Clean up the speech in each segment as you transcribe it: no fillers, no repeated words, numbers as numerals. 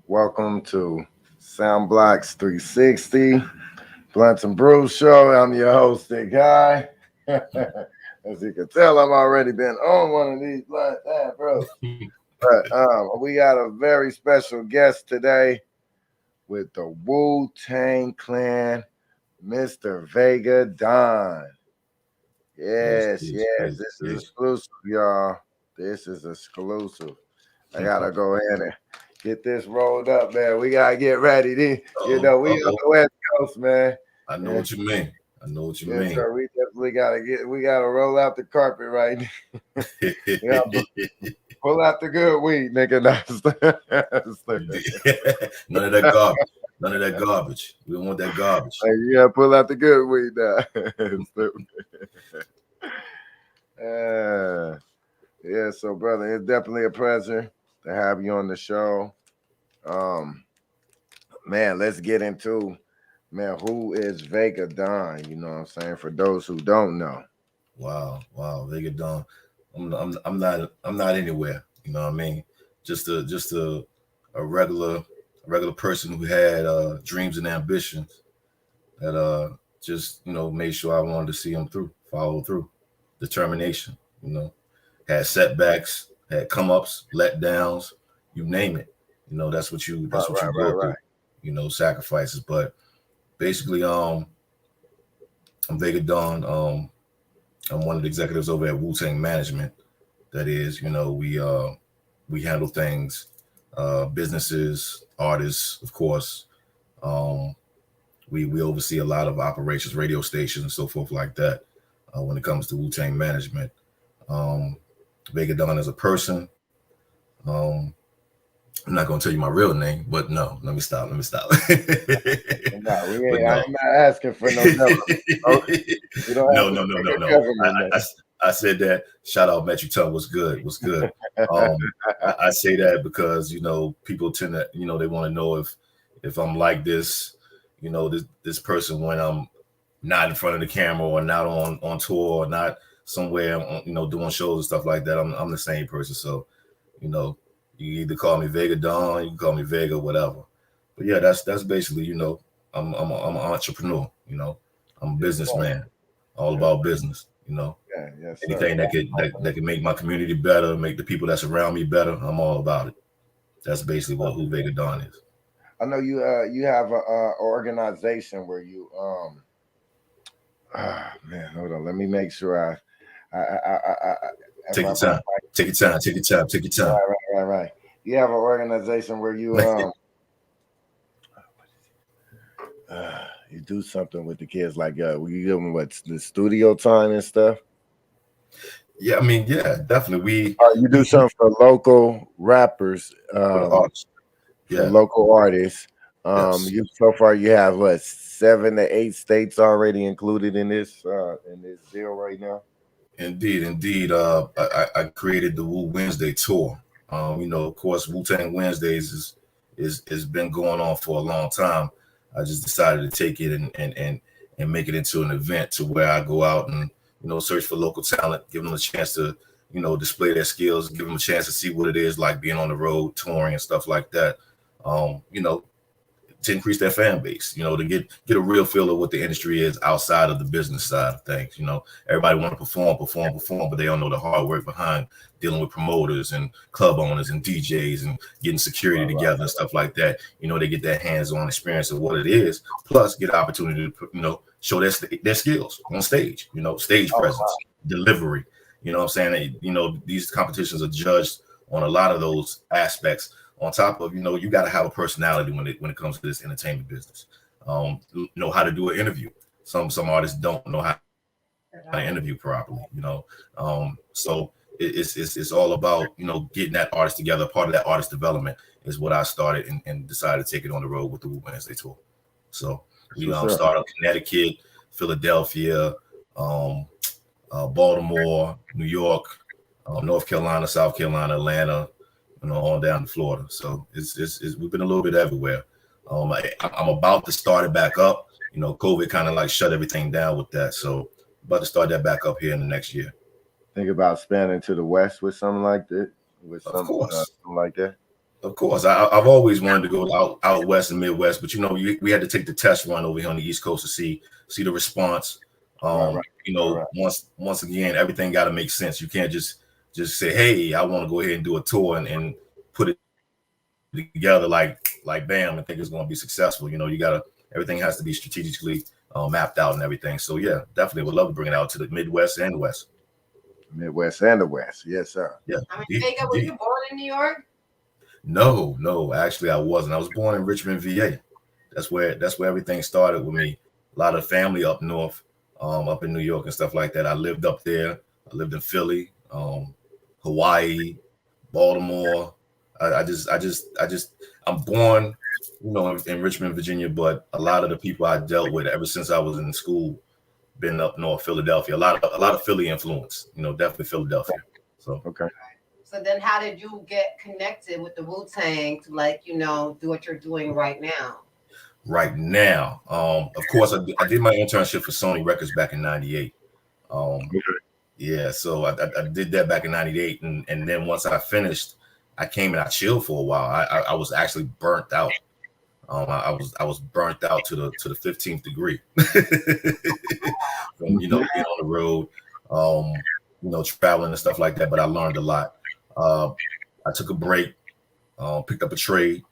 Welcome to Sound Blocks 360, BluntzNBrewz Show. I'm your host, Sticc Hyde. As you can tell, I've already been on one of these bro. But we got a very special guest today with the Wu-Tang Clan, Mr. Vega Don. Yes, this is exclusive, y'all. This is exclusive. I gotta go ahead and get this rolled up, man. We gotta get ready. We on the West Coast, man. I know what you mean. Sir, we definitely gotta roll out the carpet right now. Pull out the good weed, nigga. None of that garbage. None of that garbage. We don't want that garbage. Like, you gotta pull out the good weed now. Yeah, so brother, it's definitely a pleasure to have you on the show. Man, let's get into who is Vega Don? You know what I'm saying? For those who don't know. Wow, Vega Don. I'm not anywhere. You know what I mean? Just a regular person who had dreams and ambitions that just made sure I wanted to see them through, follow through, determination. Had setbacks, had come ups, letdowns, you name it. That's what you go through. Sacrifices. But basically, I'm Vega Don. I'm one of the executives over at Wu-Tang Management. That is, we handle things, businesses, artists, of course. We oversee a lot of operations, radio stations, and so forth like that. When it comes to Wu-Tang Management, Vega Don as a person. I'm not gonna tell you my real name, but no, let me stop. I'm not asking for no number. No. I said that. Shout out Metro Tongue. What's good? I say that because people tend to they want to know if I'm like this, this person when I'm not in front of the camera or not on tour or not somewhere doing shows and stuff like that. I'm the same person. So you either call me Vega Don, you can call me Vega, whatever. But yeah, that's basically I'm an entrepreneur. I'm a businessman, all about business. Anything that could make my community better, make the people that's around me better, I'm all about it. That's basically who Vega Don is. I know you have a organization where you man, hold on, let me make sure Take your time. Right. You have an organization where you you do something with the kids, like you give them the studio time and stuff. Yeah, I mean, yeah, definitely. You do something for local rappers, for local artists. Yes. So far you have 7 to 8 states already included in this deal right now. Indeed. I created the Wu Wednesday tour. Of course, Wu-Tang Wednesdays is been going on for a long time. I just decided to take it and make it into an event to where I go out and search for local talent, give them a chance to display their skills, give them a chance to see what it is like being on the road, touring and stuff like that. To increase their fan base, to get a real feel of what the industry is outside of the business side of things. Everybody want to perform, but they don't know the hard work behind dealing with promoters and club owners and DJs and getting security together and stuff like that. They get their hands-on experience of what it is, plus get an opportunity to, show their skills on stage, stage presence, delivery. You know what I'm saying? These competitions are judged on a lot of those aspects. On top of, you got to have a personality when it comes to this entertainment business. Know how to do an interview. Some artists don't know how to interview properly. So it's all about getting that artist together. Part of that artist development is what I started and decided to take it on the road with the Wu Wednesday tour. So we started Connecticut, Philadelphia, Baltimore, New York, North Carolina, South Carolina, Atlanta. On down to Florida. So it's we've been a little bit everywhere. I'm about to start it back up. COVID kind of like shut everything down with that. So about to start that back up here in the next year. Think about spanning to the West with something like that? With something like that? Of course, I've always wanted to go out west and Midwest, but you know, we had to take the test run over here on the East Coast to see the response. Right. You know, once again, everything got to make sense. You can't just say, hey, I want to go ahead and do a tour and put it together like bam and think it's going to be successful. You know, everything has to be strategically mapped out and everything. So yeah, definitely would love to bring it out to the Midwest and the West. Midwest and the West, yes, sir. Yeah. I mean, Vega, were you born in New York? No, actually I wasn't. I was born in Richmond, VA. That's where everything started with me. A lot of family up north, up in New York and stuff like that. I lived up there. I lived in Philly, Hawaii, Baltimore. I'm born, you know, in Richmond, Virginia, but a lot of the people I dealt with ever since I was in school been up north, Philadelphia. A lot of Philly influence, you know, definitely Philadelphia. So okay. So then how did you get connected with the Wu-Tang to, like, you know, do what you're doing right now? Right now, of course, I did my internship for Sony Records back in '98. Yeah, so I did that back in '98, and then once I finished, I came and I chilled for a while. I was actually burnt out. I was burnt out to the 15th degree. From, you know, being on the road, you know, traveling and stuff like that. But I learned a lot. I took a break, picked up a trade,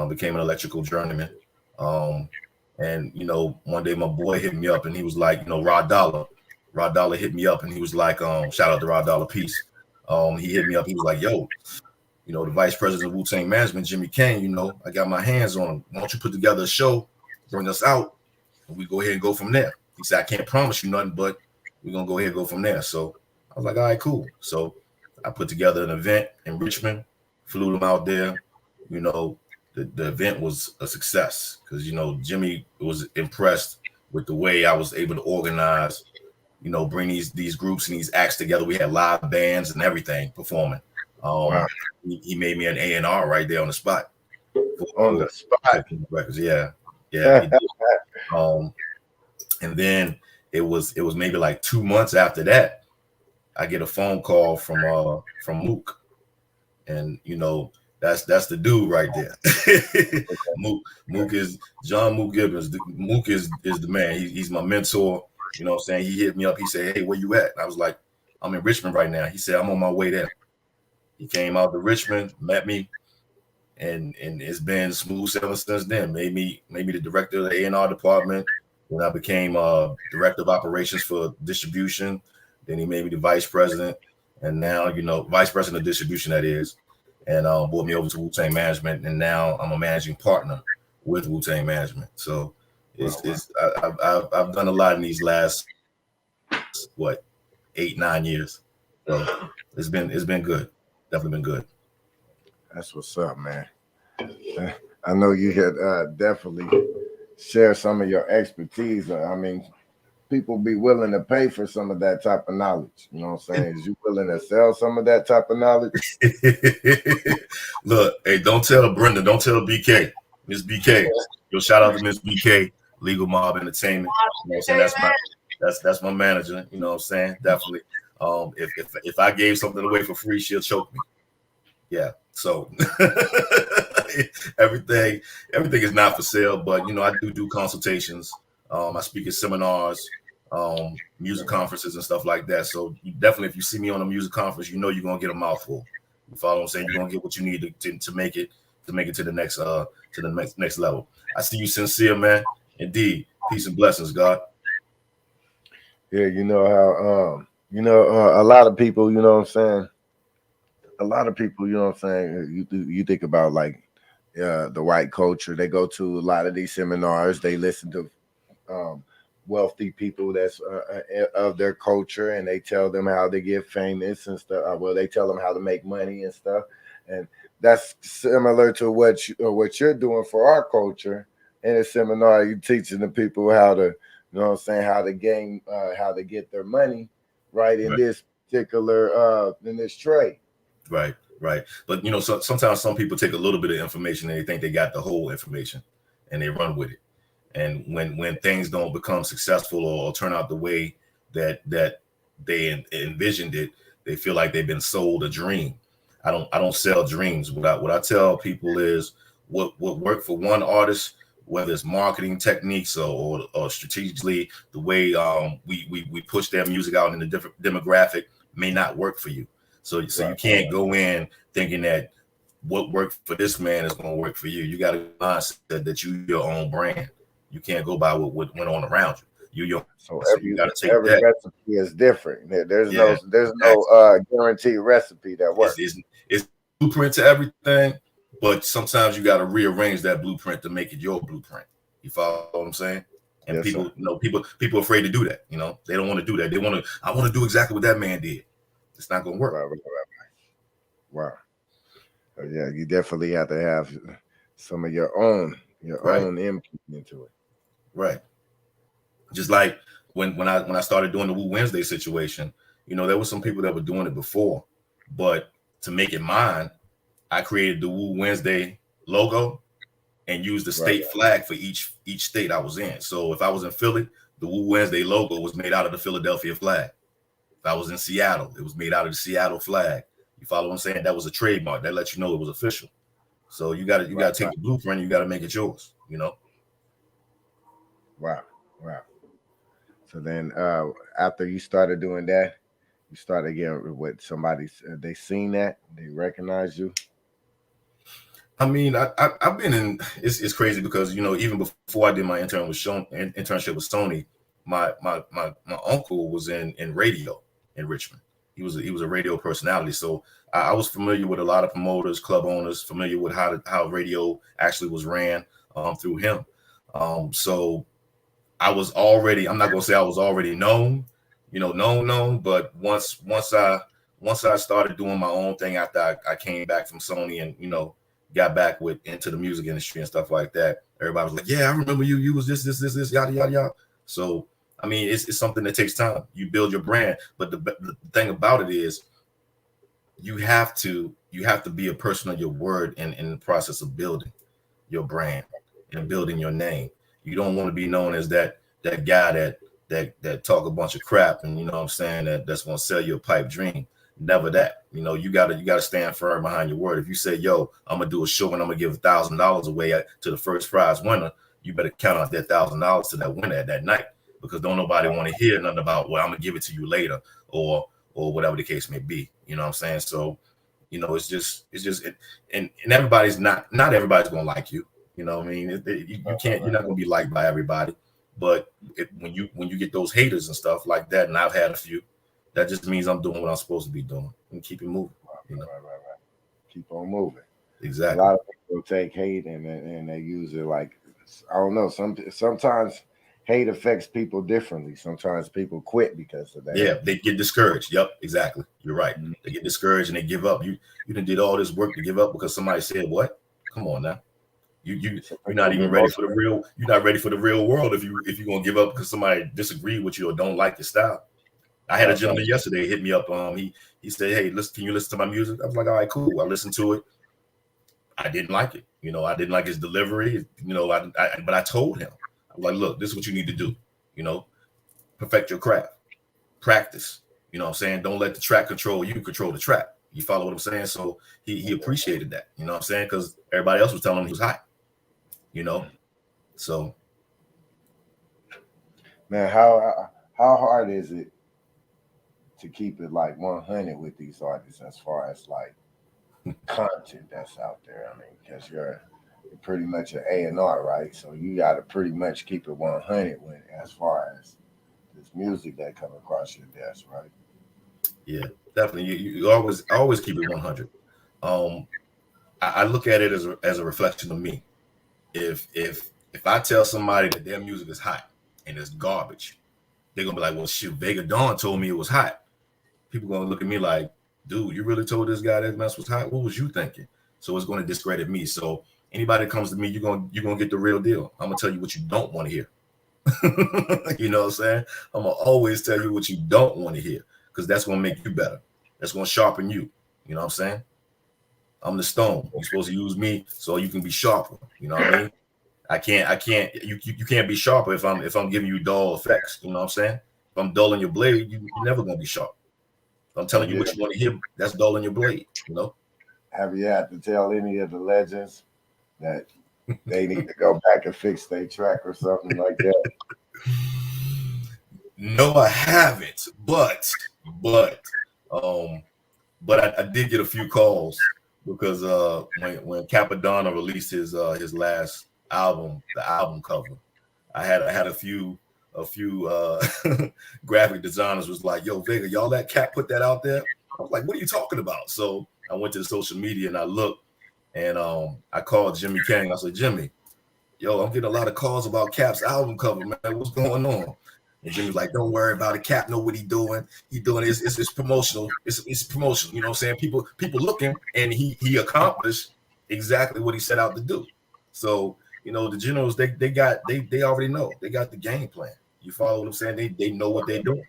became an electrical journeyman. And you know, one day my boy hit me up and he was like, you know, Rod Dollar hit me up and he was like, shout out to Rod Dollar, peace. He hit me up. He was like, yo, you know, the vice president of Wu-Tang Management, Jimmy Kane, you know, I got my hands on him. Why don't you put together a show, bring us out, and we go ahead and go from there. He said, I can't promise you nothing, but we're going to go ahead and go from there. So I was like, all right, cool. So I put together an event in Richmond, flew them out there. You know, the event was a success because, you know, Jimmy was impressed with the way I was able to organize, you know, bring these groups and these acts together. We had live bands and everything performing. Wow. He made me an A&R right there on the spot. On the spot. Records. Yeah. He did. And then it was maybe like 2 months after that, I get a phone call from Mook, and you know that's the dude right there. Mook is John Mook Gibbons. Mook is the man. He's my mentor. You know what I'm saying? He hit me up. He said, hey, where you at? And I was like, I'm in Richmond right now. He said, I'm on my way there. He came out to Richmond, met me, and it's been smooth sailing since then. Made me the director of the A&R department. Then I became director of operations for distribution. Then he made me the vice president, and now, you know, vice president of distribution, that is, and brought me over to Wu-Tang Management, and now I'm a managing partner with Wu-Tang Management. So I've done a lot in these last 8-9 years. So it's been good. Definitely been good. That's what's up, man. I know you had definitely share some of your expertise. I mean, people be willing to pay for some of that type of knowledge. You know what I'm saying? Is you willing to sell some of that type of knowledge? Look, hey, don't tell Brenda, don't tell BK, Miss BK. Yo, shout out to Miss BK, Legal Mob Entertainment. You know what I'm saying? That's my manager. You know what I'm saying? Definitely. If I gave something away for free, she'll choke me. Yeah. So everything is not for sale, but you know, I do consultations. I speak at seminars, music conferences and stuff like that. So you definitely, if you see me on a music conference, you know you're gonna get a mouthful. You follow what I'm saying? You're gonna get what you need to make it to the next level. I see you sincere, man. Indeed. Peace and blessings, God. Yeah, you know how a lot of people, you know what I'm saying? A lot of people, you know what I'm saying? You think about like the white culture. They go to a lot of these seminars. They listen to wealthy people that's of their culture, and they tell them how to get famous and stuff. Well, they tell them how to make money and stuff. And that's similar to what you're doing for our culture. In a seminar, you're teaching the people how to, you know what I'm saying, how to gain, how to get their money right in this particular in this trade. Right. But you know, sometimes some people take a little bit of information and they think they got the whole information and they run with it. And when things don't become successful or turn out the way that they envisioned it, they feel like they've been sold a dream. I don't sell dreams. What I tell people is what worked for one artist, whether it's marketing techniques or strategically, the way we push their music out in a different demographic may not work for you. So you can't go in thinking that what worked for this man is going to work for you. You got a mindset that you're your own brand. You can't go by what went on around you. So you got to take every that. recipe is different. There's no guaranteed recipe that works. It's blueprint to everything, but sometimes you got to rearrange that blueprint to make it your blueprint. You follow what I'm saying? And Yes, people, sir. you know, people are afraid to do that. You know, they don't want to do that. I want to do exactly what that man did. It's not going to work. Wow. So yeah, you definitely have to have some of your own input into it. Right. Just like when I started doing the Woo Wednesday situation, you know, there were some people that were doing it before, but to make it mine, I created the Woo Wednesday logo and used the state flag for each state I was in. So if I was in Philly, the Woo Wednesday logo was made out of the Philadelphia flag. If I was in Seattle, it was made out of the Seattle flag. You follow what I'm saying? That was a trademark. That lets you know it was official. So you got to take the blueprint and you got to make it yours, you know? Wow. So then after you started doing that, you started getting with somebody, they seen that, they recognized you. I mean, I've been in, it's crazy because, you know, even before I did my internship with Sony, my uncle was in radio in Richmond. He was a radio personality. So I was familiar with a lot of promoters, club owners, familiar with how radio actually was ran through him. So I was already, I'm not going to say I was already known, you know, known, but once I started doing my own thing after I came back from Sony and, you know, got back into the music industry and stuff like that, everybody was like, yeah, I remember you was this, yada, yada, yada. So, I mean, it's something that takes time. You build your brand, but the thing about it is you have to be a person of your word in the process of building your brand and building your name. You don't want to be known as that guy that talk a bunch of crap and, you know what I'm saying, that's going to sell you a pipe dream. Never that. You know, you gotta stand firm behind your word. If you say, yo, I'm gonna do a show and I'm gonna give $1,000 away to the first prize winner, you better count out that $1,000 to that winner at that night, because don't nobody want to hear nothing about, well, I'm gonna give it to you later or whatever the case may be. You know what I'm saying? So, you know, it's just and everybody's not everybody's gonna like you. You know what I mean? You're not gonna be liked by everybody. But when you get those haters and stuff like that, and I've had a few, that just means I'm doing what I'm supposed to be doing and keep it moving. You know? Right. Keep on moving. Exactly. A lot of people take hate and they use it like, I don't know. Sometimes hate affects people differently. Sometimes people quit because of that. Yeah, they get discouraged. Yep, exactly. You're right. Mm-hmm. They get discouraged and they give up. You done did all this work to give up because somebody said what? Come on now. You're not even ready for the real. You're not ready for the real world if you're gonna give up because somebody disagreed with you or don't like your style. I had a gentleman yesterday hit me up. He said, "Hey, can you listen to my music?" I was like, "All right, cool." I listened to it. I didn't like it. You know, I didn't like his delivery. You know, but I told him, I was like, "Look, this is what you need to do. You know, perfect your craft, practice. You know what I'm saying? Don't let the track control you. Control the track. You follow what I'm saying?" So he appreciated that. You know what I'm saying? Because everybody else was telling him he was hot. You know, so man, how hard is it to keep it like 100 with these artists as far as like content that's out there? I mean, because you're pretty much an A&R, right? So you got to pretty much keep it 100 with as far as this music that come across your desk, right? Yeah, definitely. You always keep it 100. I look at it as a reflection of me. If I tell somebody that their music is hot and it's garbage, they're gonna be like, "Well, shoot, Vega Dawn told me it was hot." People gonna look at me like, "Dude, you really told this guy that mess was hot? What was you thinking?" So it's gonna discredit me. So anybody that comes to me, you're gonna get the real deal. I'm gonna tell you what you don't want to hear. You know what I'm saying? I'm gonna always tell you what you don't want to hear, because that's gonna make you better. That's gonna sharpen you. You know what I'm saying? I'm the stone. You're supposed to use me so you can be sharper. You know what I mean? You can't be sharper if I'm giving you dull effects. You know what I'm saying? If I'm dulling your blade, you're never gonna be sharp. If I'm telling you what you want to hear, that's dulling your blade. You know? Have you had to tell any of the legends that they need to go back and fix their track or something like that? No, I haven't, but I did get a few calls because when Capadonna released his last album, the album cover, I had a few graphic designers was like, "Yo, Vega, y'all let Cap put that out there?" I was like, "What are you talking about?" So I went to the social media and I looked, and I called Jimmy King. I said, "Jimmy, yo, I'm getting a lot of calls about Cap's album cover, man. What's going on?" And Jimmy's like, "Don't worry about it. Cap know what he's doing. He doing it's promotional. It's promotional. You know what I'm saying? People looking, and he accomplished exactly what he set out to do. So you know the generals they already know. They got the game plan. You follow what I'm saying? They know what they're doing.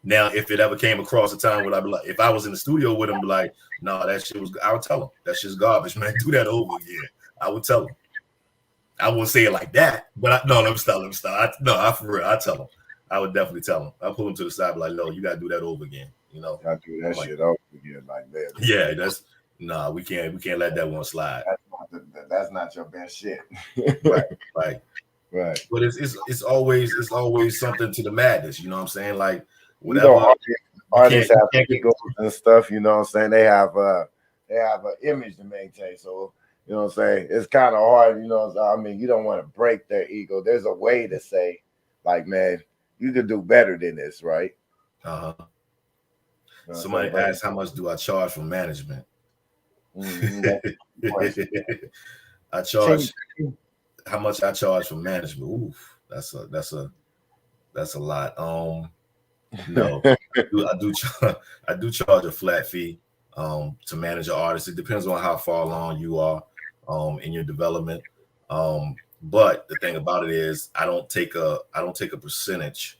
Now, if it ever came across a time where I'd be like, if I was in the studio with him, be like, "No, that shit was." I would tell him that shit's garbage, man. Do that over again. I would tell him. I wouldn't say it like that, but let me stop. I for real, I tell him. I would definitely tell him. I pull him to the side, be like, "No, you gotta do that over again." You know, I do that shit over again like that. Yeah, we can't let that one slide. That's not your best shit. Right. But it's always something to the madness. You know what I'm saying? Like whatever. Artists have egos and stuff. You know what I'm saying? They have an image to maintain. So you know what I'm saying? It's kind of hard. You know, I mean, you don't want to break their ego. There's a way to say, like, man, you could do better than this, right? Somebody asked, how much do I charge for management? I charge how much I charge for management. Oof, that's a lot. No, I do charge a flat fee to manage an artist. It depends on how far along you are in your development. But the thing about it is I don't take a percentage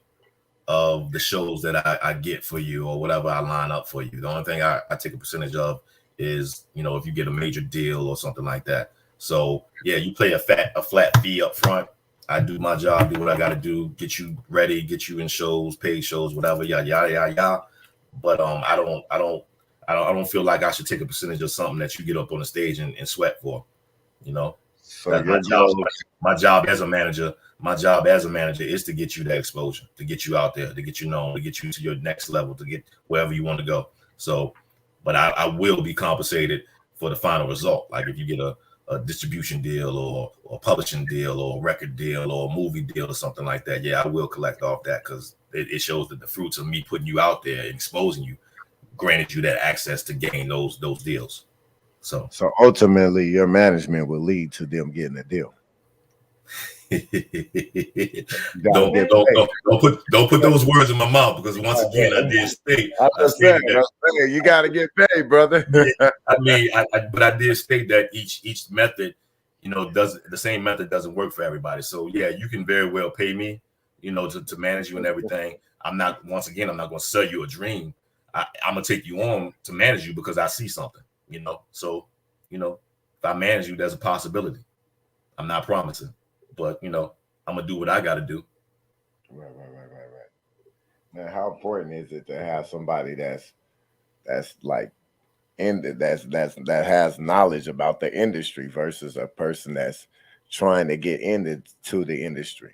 of the shows that I get for you or whatever I line up for you. The only thing I take a percentage of is, you know, if you get a major deal or something like that. So yeah, you pay a flat fee up front. I do my job, do what I got to do, get you ready, get you in shows, paid shows, whatever, yada. But I don't feel like I should take a percentage of something that you get up on the stage and sweat for, you know. So my job as a manager is to get you that exposure, to get you out there, to get you known, to get you to your next level, to get wherever you want to go. So, but I will be compensated for the final result. Like if you get a distribution deal or a publishing deal or a record deal or a movie deal or something like that, yeah, I will collect off that because it shows that the fruits of me putting you out there and exposing you granted you that access to gain those deals. So ultimately, your management will lead to them getting a deal. don't put those words in my mouth because once again I did state. You got to get paid, brother. I mean, but I did state that each method, you know, the same method doesn't work for everybody. So yeah, you can very well pay me, you know, to manage you and everything. I'm not going to sell you a dream. I'm gonna take you on to manage you because I see something, you know. So, you know, if I manage you, there's a possibility. I'm not promising, but you know, I'm gonna do what I got to do. Right. Now, how important is it to have somebody that's like that has knowledge about the industry versus a person that's trying to get into the industry?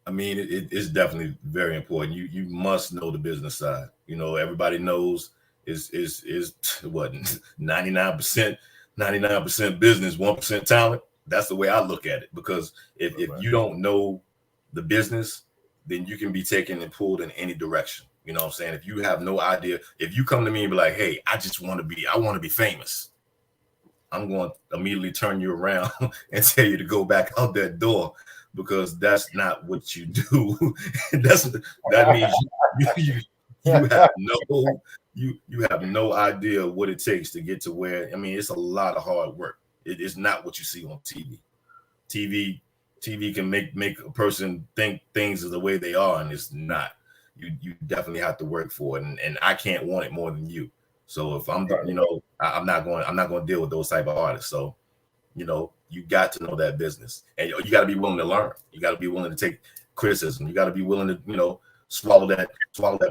I mean, it's definitely very important. You must know the business side. You know, everybody knows is what 99% business, 1% talent. That's the way I look at it. Because if you don't know the business, then you can be taken and pulled in any direction. You know what I'm saying? If you have no idea, if you come to me and be like, "Hey, I want to be famous," I'm going to immediately turn you around and tell you to go back out that door. Because that's not what you do. That means you have no idea what it takes to get to where. I mean, it's a lot of hard work. It is not what you see on TV. TV can make a person think things are the way they are, and it's not. You definitely have to work for it, and I can't want it more than you. So if I'm, you know, I'm not going to deal with those type of artists. So, you know, you got to know that business, and you got to be willing to learn. You got to be willing to take criticism. You got to be willing to, you know, swallow that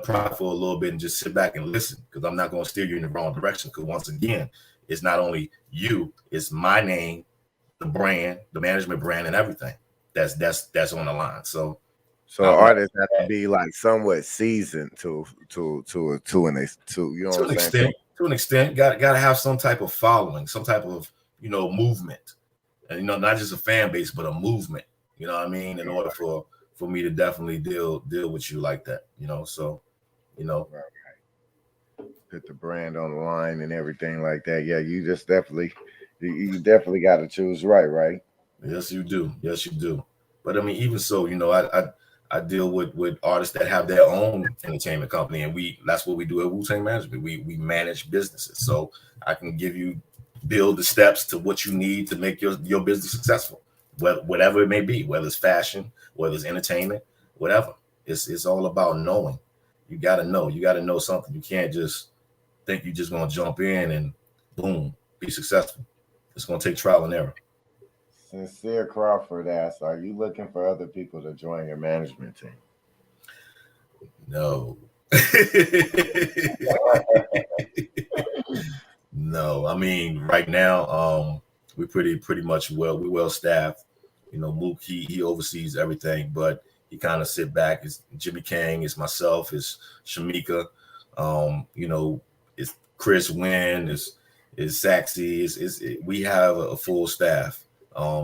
pride for a little bit and just sit back and listen. Because I'm not going to steer you in the wrong direction. Because once again, it's not only you, it's my name, the brand, the management brand, and everything that's on the line. So artists have to be like somewhat seasoned to you know what I'm saying? To an extent, got to have some type of following, some type of movement, and not just a fan base, but a movement. You know what I mean? In order for me to definitely deal with you like that. So put the brand on the line and everything like that. Yeah, you just definitely got to choose right. Yes, you do. But I mean, even so, I deal with artists that have their own entertainment company, and that's what we do at Wu-Tang Management. We manage businesses, so I can build the steps to what you need to make your business successful, whatever it may be, whether it's fashion, whether it's entertainment, whatever. It's all about knowing. You got to know something. You can't just think you're just going to jump in and boom, be successful. It's going to take trial and error. Sincere Crawford asks, are you looking for other people to join your management team? No. No. I mean, right now, we're pretty much well staffed. Mook, he oversees everything, but he kind of sit back. It's Jimmy Kang, it's myself, it's Shamika, it's Chris Wynn, it's Saxy, we have a full staff.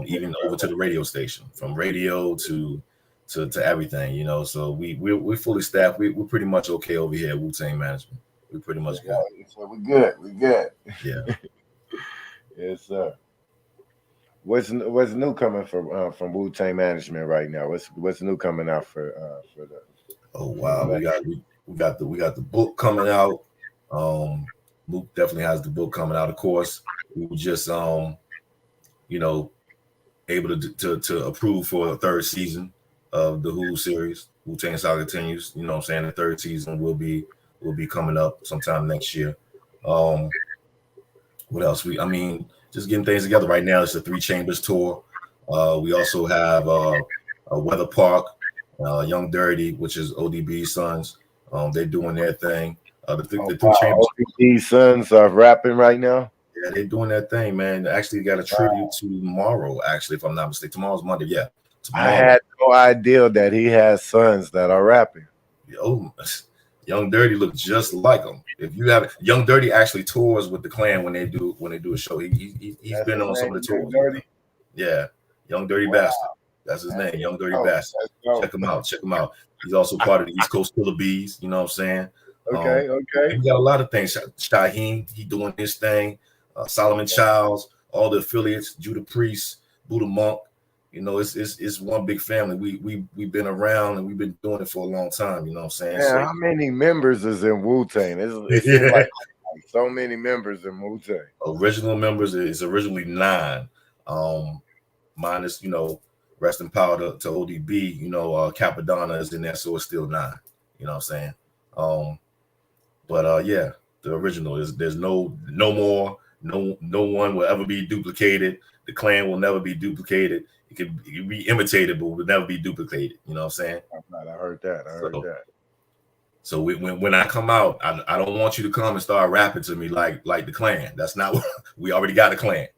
Even over to the radio station, from radio to everything, So we're fully staffed. We're pretty much okay over here at Wu-Tang Management. We're pretty much good. So we're good. Yeah. Yes, sir. What's new coming from Wu-Tang Management right now? What's new coming out for the? Oh wow, we got the book coming out. Luke definitely has the book coming out. Of course, we were just able to approve for a third season of the Who series. Wu-Tang Saga continues. You know what I'm saying? The third season will be coming up sometime next year. What else? Just getting things together right now. It's a 3 Chambers tour. We also have a Weather Park, Young Dirty, which is ODB's sons. They're doing their thing. The 3 Chambers. ODB's sons are rapping right now. Yeah, they're doing that thing, man. They actually got a tribute tomorrow, actually, if I'm not mistaken. Tomorrow's Monday, yeah. Tomorrow. I had no idea that he has sons that are rapping. Oh, Young Dirty looks just like him. If you have Young Dirty actually tours with the Clan when they do a show. He's been on some of the tours. Dirty? Yeah, Young Dirty Bastard. That's his name, Young Dirty Bastard. Check him out. He's also part of the East Coast Killer Bees. You know what I'm saying? Okay. We got a lot of things. Shaheem, he doing his thing. Solomon Childs, all the affiliates, Judah Priest, Buddha Monk. It's one big family. We've been around and we've been doing it for a long time. You know what I'm saying? Yeah, how many members is in Wu-Tang? It seems like so many members in Wu-Tang. Original members is originally 9. Minus, rest in power to ODB. Capadonna is in there, so it's still 9. You know what I'm saying? Yeah, the original is there's no more. No one will ever be duplicated. The Clan will never be duplicated. It can be imitated, but will never be duplicated. You know what I'm saying? I heard that. So when I come out, I don't want you to come and start rapping to me like the Clan. That's not what we already got. A Clan.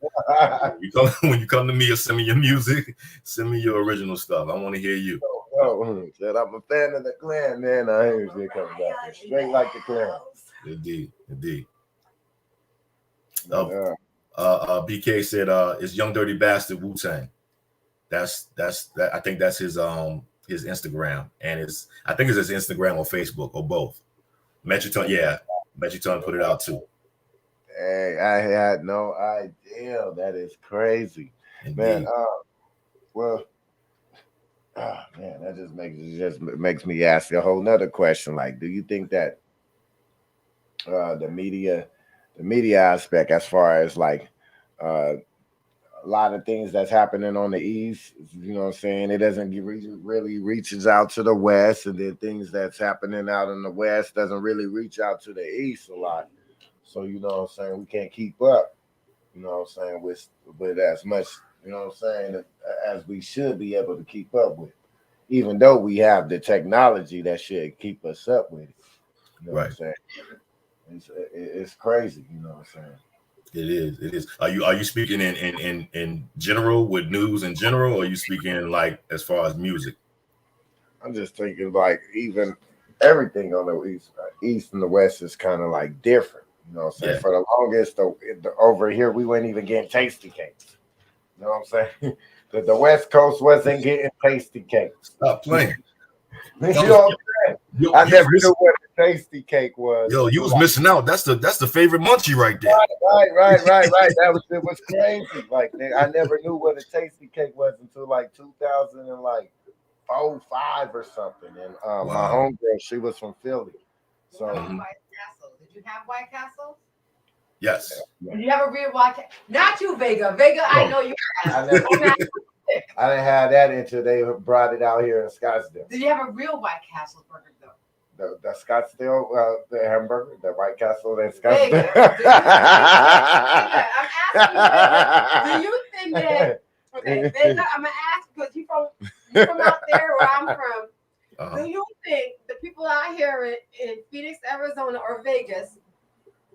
When you come to me or send me your music, send me your original stuff. I want to hear you. Said I'm a fan of the Clan, man. I hear you coming back straight like the Clan. Indeed. BK said, "It's Young Dirty Bastard Wu-Tang." That's I think that's his Instagram, and I think it's his Instagram or Facebook or both. Metroton put it out too. Hey, I had no idea. That is crazy, indeed. Man. That just makes me ask a whole nother question. Like, do you think that the media aspect, as far as like a lot of things that's happening on the East, you know what I'm saying, it doesn't really reaches out to the West, and then things that's happening out in the West doesn't really reach out to the East a lot. So, you know what I'm saying, we can't keep up, you know what I'm saying, with as much, you know what I'm saying, as we should be able to keep up with, even though we have the technology that should keep us up with it. You know what I'm saying? It's crazy, you know what I'm saying? It is. It is. Are you speaking in general with news in general, or are you speaking like as far as music? I'm just thinking like even everything on the east and the west is kind of like different. You know what I'm saying? Yeah. For the longest, over here we weren't even getting tasty cakes. You know what I'm saying? The West Coast wasn't getting tasty cakes. Stop playing. You know what I'm saying? I never knew what a tasty cake was. Yo, you was missing out. That's the favorite munchie right there. Right. It was crazy. Like I never knew what a tasty cake was until like 2000 and like 4, 5 or something. And my homegirl, she was from Philly. So White Castle. Did you have White Castle? Yes. Did you have a real White Castle? Not you, Vega. Vega, I know you had. I didn't have that until they brought it out here in Scottsdale. Did you have a real White Castle burger though? The Scottsdale, the hamburger, the White Castle in Scottsdale. Vega, I'm asking you, do you think that? Okay, Vega, I'm gonna ask because you from out there where I'm from. Do you think the people out here in Phoenix, Arizona, or Vegas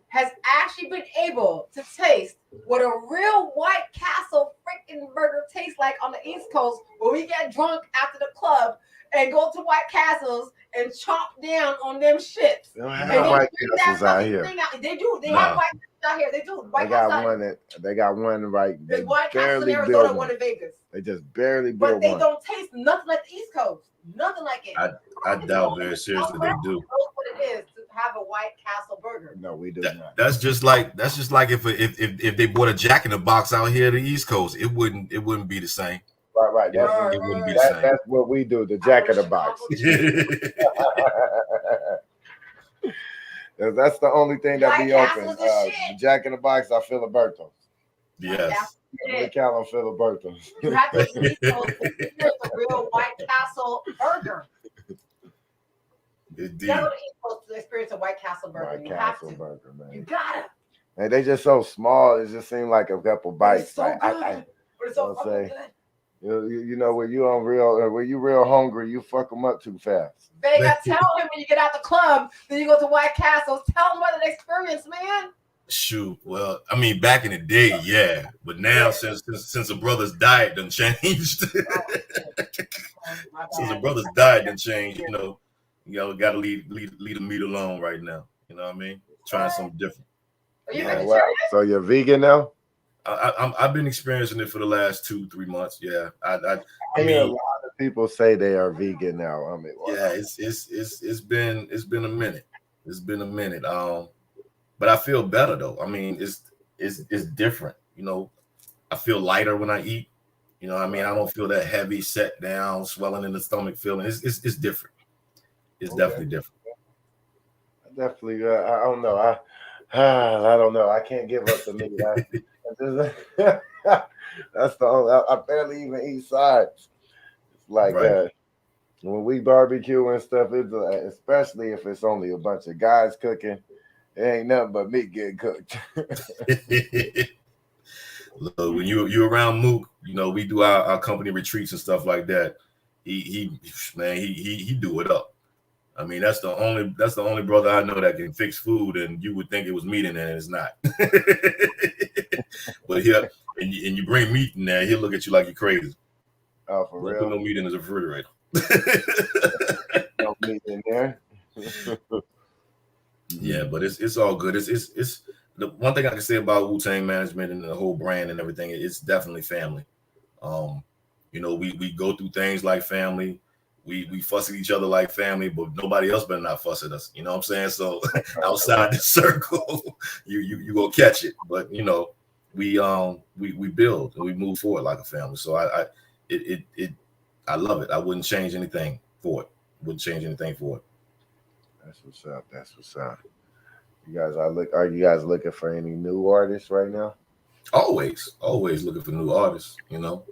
has actually been able to taste what a real White Castle freaking burger tastes like on the East Coast, where we get drunk after the club and go to White Castles and chomp down on them shits? They don't have White Castles out here. They do. They have White Castles out here. They do. They got one right. There's White Castle in Arizona, one in Vegas. They just barely built one. But they don't taste nothing like the East Coast. Nothing like it. I doubt very seriously they do. What it is to have a White Castle burger. No, we do not. That's just like if they bought a Jack in the Box out here to the East Coast, it wouldn't be the same. Right. It wouldn't be the same. That's what we do. The Jack in the Box. That's the only thing that be open. Jack in the Box are Filiberto's. Yes. Callum Filiberto's. You have to eat a real White Castle burger. Indeed. You gotta to experience a White Castle burger. White Castle burger, man. You gotta. And they just so small. It just seemed like a couple bites. It's so good. But it's so fucking good. You know, when you real hungry, you fuck them up too fast. Vega, tell him when you get out the club, then you go to White Castles. Tell him about the experience, man. Shoot, well, I mean, back in the day, yeah, but now since the brother's diet done changed, since the brother's diet done changed, you know, gotta leave the meat alone right now. You know what I mean? Trying something different. Are you vegetarian? So you're vegan now? I've been experiencing it for the last 2-3 months. Yeah, I mean, a lot of people say they are vegan now. I mean, yeah, it's been a minute. It's been a minute. But I feel better though. I mean, it's different. You know, I feel lighter when I eat. You know, I mean, I don't feel that heavy, set down, swelling in the stomach feeling. It's different. It's definitely different. Definitely. I don't know. I don't know. I can't give up the meat. That's the only. I barely even eat sides. It's like when we barbecue and stuff. It's especially if it's only a bunch of guys cooking. It ain't nothing but meat getting cooked. Look, when you around Mook, you know, we do our company retreats and stuff like that. He do it up. I mean, that's the only brother I know that can fix food, and you would think it was meat in there, and it's not. But here, and you bring meat in there, he'll look at you like you're crazy. Oh, for real? Put no meat in his refrigerator. No meat in there. Yeah, but it's all good. It's the one thing I can say about Wu-Tang management and the whole brand and everything. It's definitely family. You know, we go through things like family. We fuss at each other like family, but nobody else better not fuss at us. You know what I'm saying? So outside the circle, you go catch it. But you know, we build and we move forward like a family. So I love it. I wouldn't change anything for it. That's what's up. Are you guys looking for any new artists right now? Always looking for new artists, you know.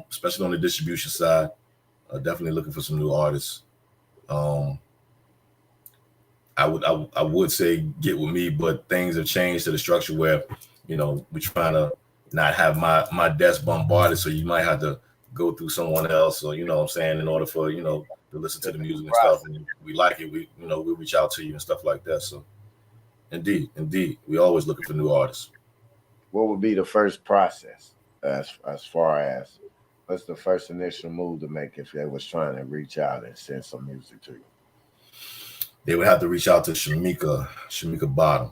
Especially on the distribution side. Definitely looking for some new artists. I would say get with me, but things have changed to the structure where, you know, we're trying to not have my desk bombarded, so you might have to go through someone else, or you know what I'm saying, in order for, you know, to listen to the music and stuff, and we like it, we'll reach out to you and stuff like that. So indeed, we always looking for new artists. what would be the first process as far as what's the first initial move to make if they was trying to reach out and send some music to you? They would have to reach out to Shamika Bottom.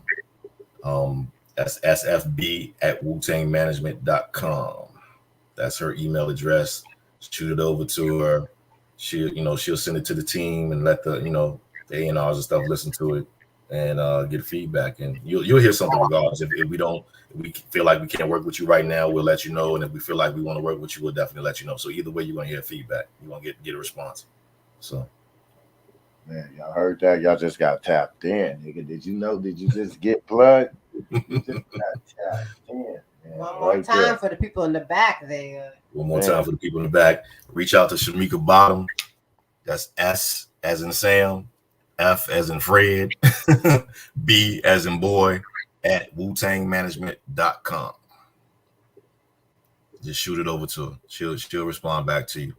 That's sfb@wutangmanagement.com. That's her email address. Shoot it over to her. She'll send it to the team and let the A&Rs and stuff listen to it and get feedback. And you'll hear something regardless. If we feel like we can't work with you right now, we'll let you know. And if we feel like we want to work with you, we'll definitely let you know. So either way, you're gonna hear feedback. You're gonna get a response. So. Man, y'all heard that? Y'all just got tapped in, nigga. Did you know? Did you just get plugged? You just got tapped in. Man. One more time for the people in the back there. One more time for the people in the back. Reach out to Shamika Bottom. That's S as in Sam, F as in Fred, B as in boy, at WutangManagement.com. Just shoot it over to her. She'll respond back to you.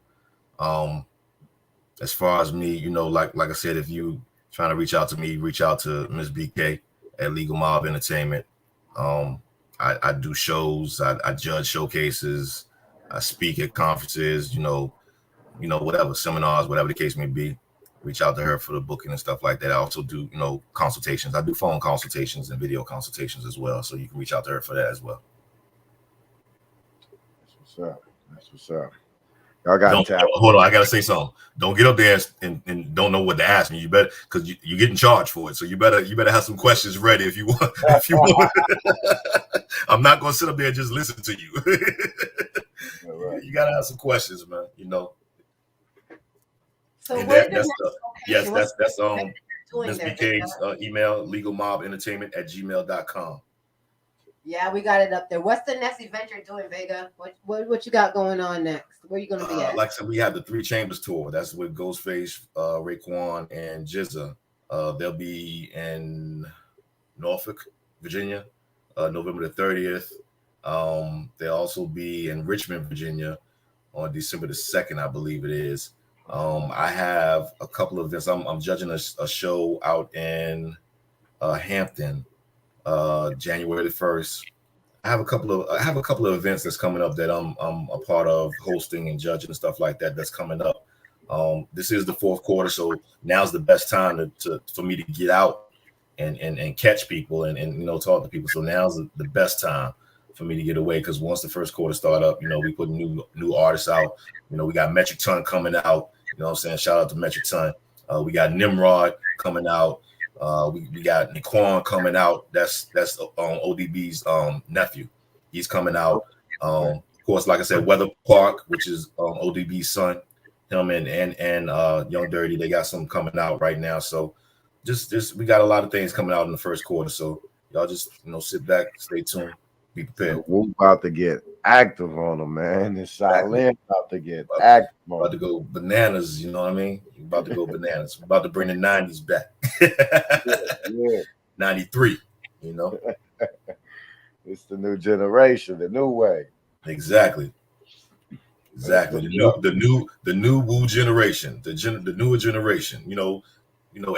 As far as me, like I said, if you trying to reach out to me, reach out to Ms. BK at Legal Mob Entertainment. I do shows, I judge showcases, I speak at conferences, whatever, seminars, whatever the case may be. Reach out to her for the booking and stuff like that. I also do, consultations. I do phone consultations and video consultations as well. So you can reach out to her for that as well. That's what's up. Y'all got hold on, I gotta say something. Don't get up there and don't know what to ask me. You better, because you're getting charged for it. So you better have some questions ready if you want. I'm not gonna sit up there and just listen to you. Right. You gotta have some questions, man. So and that's Ms. BK's email, legalmobentertainment@gmail.com. Yeah, we got it up there. What's the next event you're doing, Vega? What you got going on next? Where you gonna be at? Like I said, we have the 3 Chambers tour. That's with Ghostface, Raekwon, and Jizza. They'll be in Norfolk, Virginia, November the 30th. They'll also be in Richmond, Virginia, on December the 2nd, I believe it is. I have a couple of events. I'm judging a show out in Hampton. January the 1st. I have a couple of events that's coming up that I'm a part of, hosting and judging and stuff like that. That's coming up. This is the 4th quarter, so now's the best time for me to get out and catch people and talk to people. So now's the best time for me to get away, because once the 1st quarter start up, we put new artists out. We got Metric Ton coming out. You know what I'm saying? Shout out to Metric Ton. We got Nimrod coming out. We got Naquan coming out. That's ODB's nephew. He's coming out. Of course, like I said, Weather Park, which is ODB's son. Him and Young Dirty, they got something coming out right now. So just we got a lot of things coming out in the 1st quarter. So y'all just sit back, stay tuned, be prepared. We're about to get active on them, man. It's silent. About to get active. About to go bananas. You know what I mean? You're about to go bananas. We're about to bring the 90s back. Yeah. 93. It's the new generation, the new way. Exactly. The new Wu generation, the newer generation.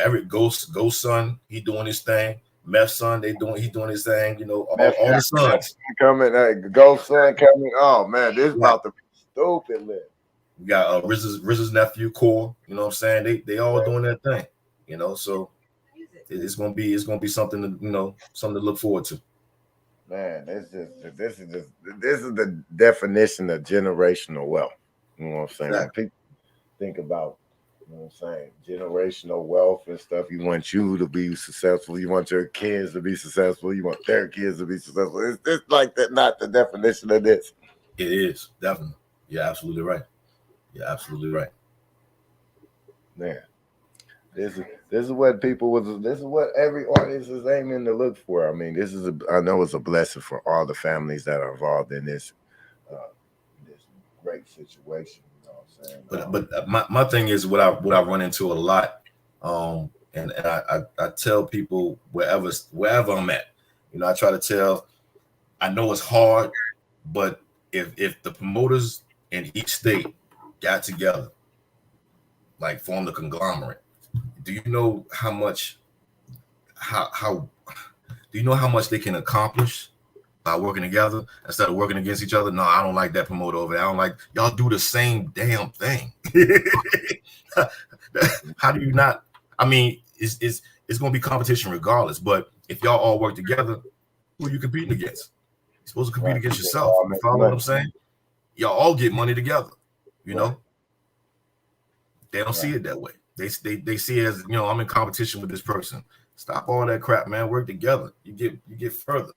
Every Ghost son, he doing his thing. Meth son, he doing his thing. All the sons coming. Ghost son coming. Oh man, this is about to be stupid lit. We got RZA's nephew, Core. You know what I'm saying? They all doing their thing. So it's gonna be something to something to look forward to. Man, this is the definition of generational wealth. You know what I'm saying? Exactly. When people think about, generational wealth and stuff, you want you to be successful, you want your kids to be successful, you want their kids to be successful. It's like that, not the definition of this. It is, definitely. You're absolutely right. Man. This is what every artist is aiming to look for. I mean, I know it's a blessing for all the families that are involved in this great situation. You know what I'm saying? But my thing is what I run into a lot, and I tell people wherever I'm at, I try to tell. I know it's hard, but if the promoters in each state got together, like formed a conglomerate. Do you know how much they can accomplish working together instead of working against each other. No, I don't like that promoter over there. I don't like y'all do the same damn thing. How do you not? I mean, it's going to be competition regardless. But if y'all all work together, who are you competing against? You're supposed to compete against yourself. You follow what I'm saying? Y'all all get money together. You know, they don't see it that way. They see it as, you know, I'm in competition with this person. Stop all that crap, man. Work together. You get further.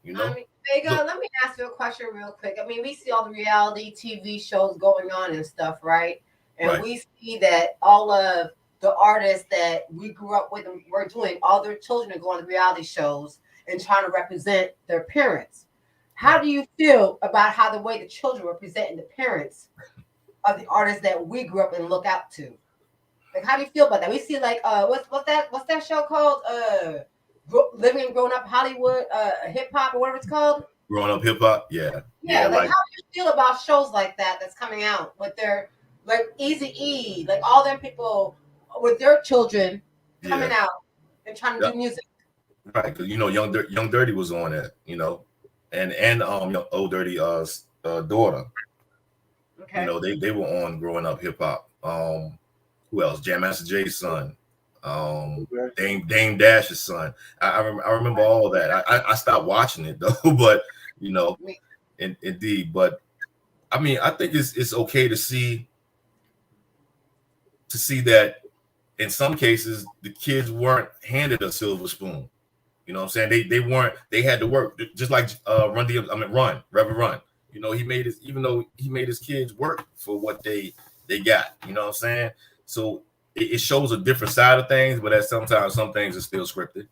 You know. I mean, Vega, let me ask you a question real quick. I mean, we see all the reality TV shows going on and stuff, right? And we see that all of the artists that we grew up with and we're doing, all their children are going to reality shows and trying to represent their parents. How do you feel about how the way the children are presenting the parents of the artists that we grew up and look out to? Like, how do you feel about that? We see like what's that show called? Living and Growing Up Hollywood, hip hop or whatever it's called. Growing Up Hip Hop, yeah. Like how do you feel about shows like that that's coming out with their like Eazy-E, like all them people with their children coming out and trying to do music? Right, because you know, Young Dirty was on that, you know, and Old Dirty daughter. Okay. You know, they were on Growing Up Hip Hop. Who else? Jam Master Jay's son. Dame Dash's son. I remember all that. I stopped watching it though, but you know, indeed. But I mean, I think it's okay to see that in some cases the kids weren't handed a silver spoon. You know what I'm saying? They weren't. They had to work, just like Reverend Run. You know, even though he made his kids work for what they got. You know what I'm saying? So it shows a different side of things, but that sometimes some things are still scripted.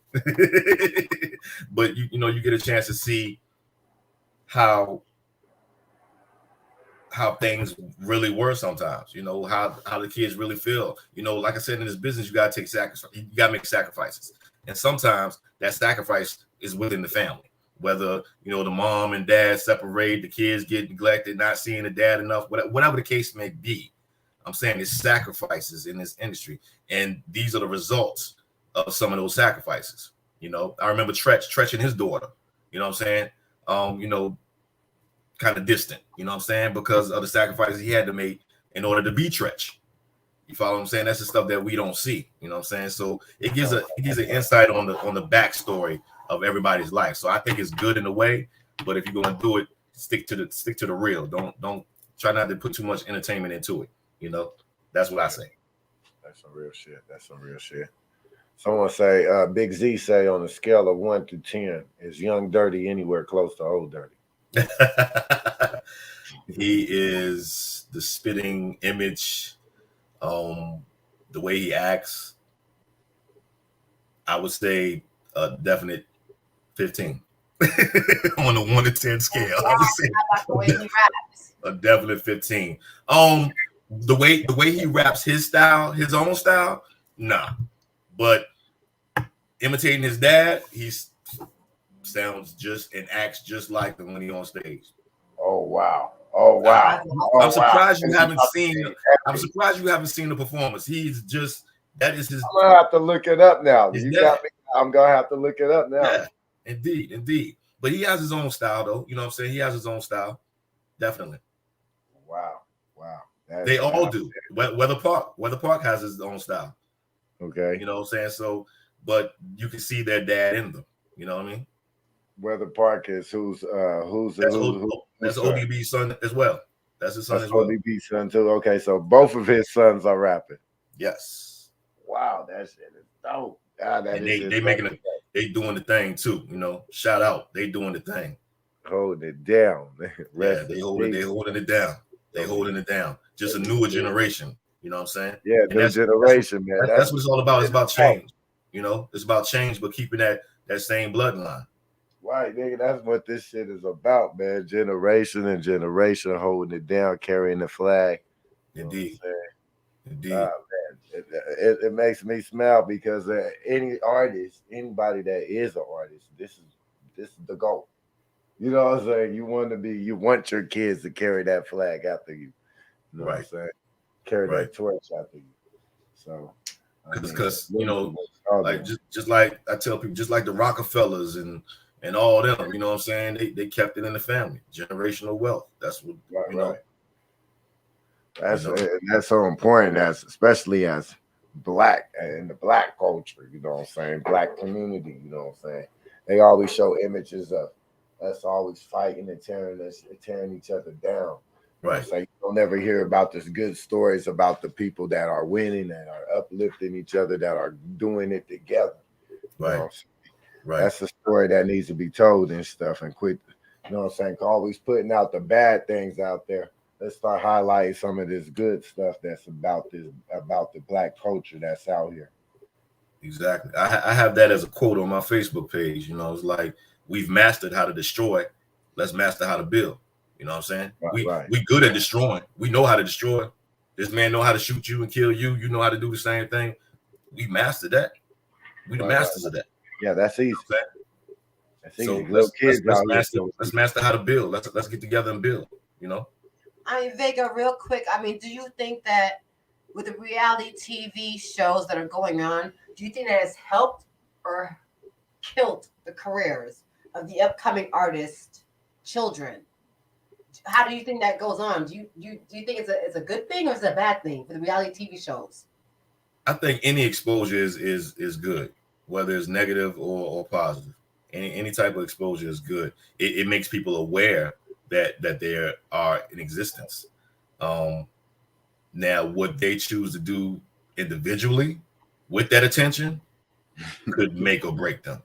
But you know, you get a chance to see how things really were sometimes. You know, how the kids really feel. You know, like I said, in this business, you gotta make sacrifices. And sometimes that sacrifice is within the family. Whether, you know, the mom and dad separate, the kids get neglected, not seeing the dad enough, whatever the case may be. I'm saying there's sacrifices in this industry, and these are the results of some of those sacrifices. You know, I remember Tretch and his daughter, you know what I'm saying? You know, kind of distant, you know what I'm saying? Because of the sacrifices he had to make in order to be Tretch. You follow what I'm saying? That's the stuff that we don't see, you know what I'm saying? So it gives an insight on the backstory of everybody's life. So I think it's good in a way, but if you're going to do it, stick to the real. Don't try not to put too much entertainment into it. You know, that's what I say. That's some real shit. Someone say, Big Z say on a scale of 1 to 10, is Young Dirty anywhere close to Old Dirty? He is the spitting image, the way he acts. I would say a definite 15 on the 1 to 10 scale. I would say the way he raps. A definite 15. The way he raps his own style, nah. But imitating his dad, he sounds just and acts just like him when he's on stage. Oh wow. I'm surprised you haven't seen the performance. He's just, that is his. I'm gonna have to look it up now. You got me. I'm gonna have to look it up now. Yeah, indeed. But he has his own style, though. You know what I'm saying? He has his own style. Definitely. Wow. They all do. Weather Park has his own style. Okay. You know what I'm saying? So, but you can see their dad in them. You know what I mean? Weather Park is who's that's ODB's son as well. That's his son as well. ODB's son too. Okay, so both of his sons are rapping. Yes. Wow, that shit is dope. They doing the thing too. You know, shout out. They doing the thing. Holding it down. Yeah, they holding it down. They holding it down. Just a newer generation. You know what I'm saying? Yeah, new generation, man. That's what it's all about. It's about change. You know, it's about change, but keeping that same bloodline. Right, nigga. That's what this shit is about, man. Generation and generation holding it down, carrying the flag. Indeed. Man, it makes me smile because any artist, anybody that is an artist, this is the goal. You know what I'm saying? You want your kids to carry that flag after you. You know what I'm saying? Carry that torch after you. So, because you know, like just like I tell people, just like the Rockefellers and and all them. You know what I'm saying? They kept it in the family, generational wealth. That's what you know. That's so important, as especially as Black in the Black culture. You know what I'm saying? Black community. You know what I'm saying? They always show images of us always fighting and tearing each other down. Right. So you don't ever hear about this good stories about the people that are winning, that are uplifting each other, that are doing it together. Right. You know, right. That's the story that needs to be told and stuff, and quit. You know what I'm saying? Always putting out the bad things out there. Let's start highlighting some of this good stuff that's about the Black culture that's out here. Exactly. I have that as a quote on my Facebook page. You know, it's like, we've mastered how to destroy. Let's master how to build. You know what I'm saying? We good at destroying. We know how to destroy. This man know how to shoot you and kill you. You know how to do the same thing. We mastered that. We the masters of that. Yeah, that's easy. That's easy. So let's master how to build. Let's get together and build. You know. I mean, Vega, real quick. I mean, do you think that with the reality TV shows that are going on, do you think that has helped or killed the careers of the upcoming artist children? How do you think that goes on? Do you think it's a good thing or is it a bad thing for the reality TV shows? I think any exposure is good, whether it's negative or positive. Any type of exposure is good. It makes people aware that they are in existence. Now, what they choose to do individually with that attention could make or break them.